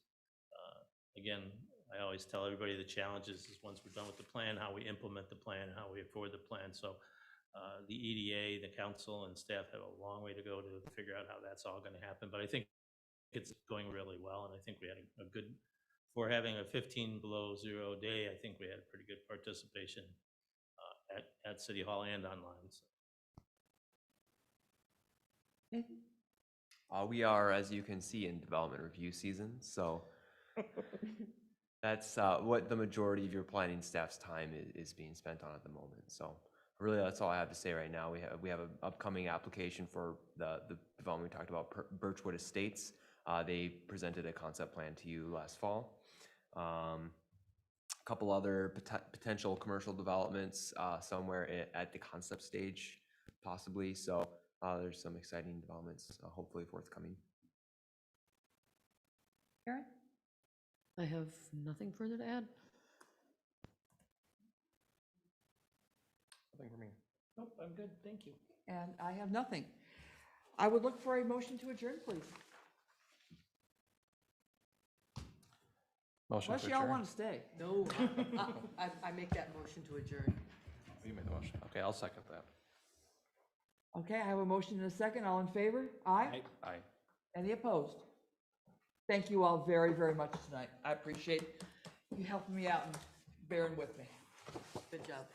Again, I always tell everybody the challenge is once we're done with the plan, how we implement the plan, how we afford the plan. So the EDA, the council, and staff have a long way to go to figure out how that's all going to happen. But I think it's going really well, and I think we had a good, for having a 15 below zero day, I think we had a pretty good participation at City Hall and online. So. We are, as you can see, in development review season, so that's what the majority of your planning staff's time is being spent on at the moment. So really, that's all I have to say right now. We have an upcoming application for the development we talked about, Birchwood Estates. They presented a concept plan to you last fall. A couple other potential commercial developments somewhere at the concept stage, possibly. So there's some exciting developments, hopefully forthcoming. Karen? I have nothing further to add. Nothing for me. Nope, I'm good, thank you. And I have nothing. I would look for a motion to adjourn, please. Motion Unless to y'all adjourn. want to stay. No, I make that motion to adjourn. You made the motion. Okay, I'll second that. Okay, I have a motion and a second. All in favor? Aye? Aye. Any opposed? Thank you all very, very much tonight. I appreciate you helping me out and bearing with me. Good job.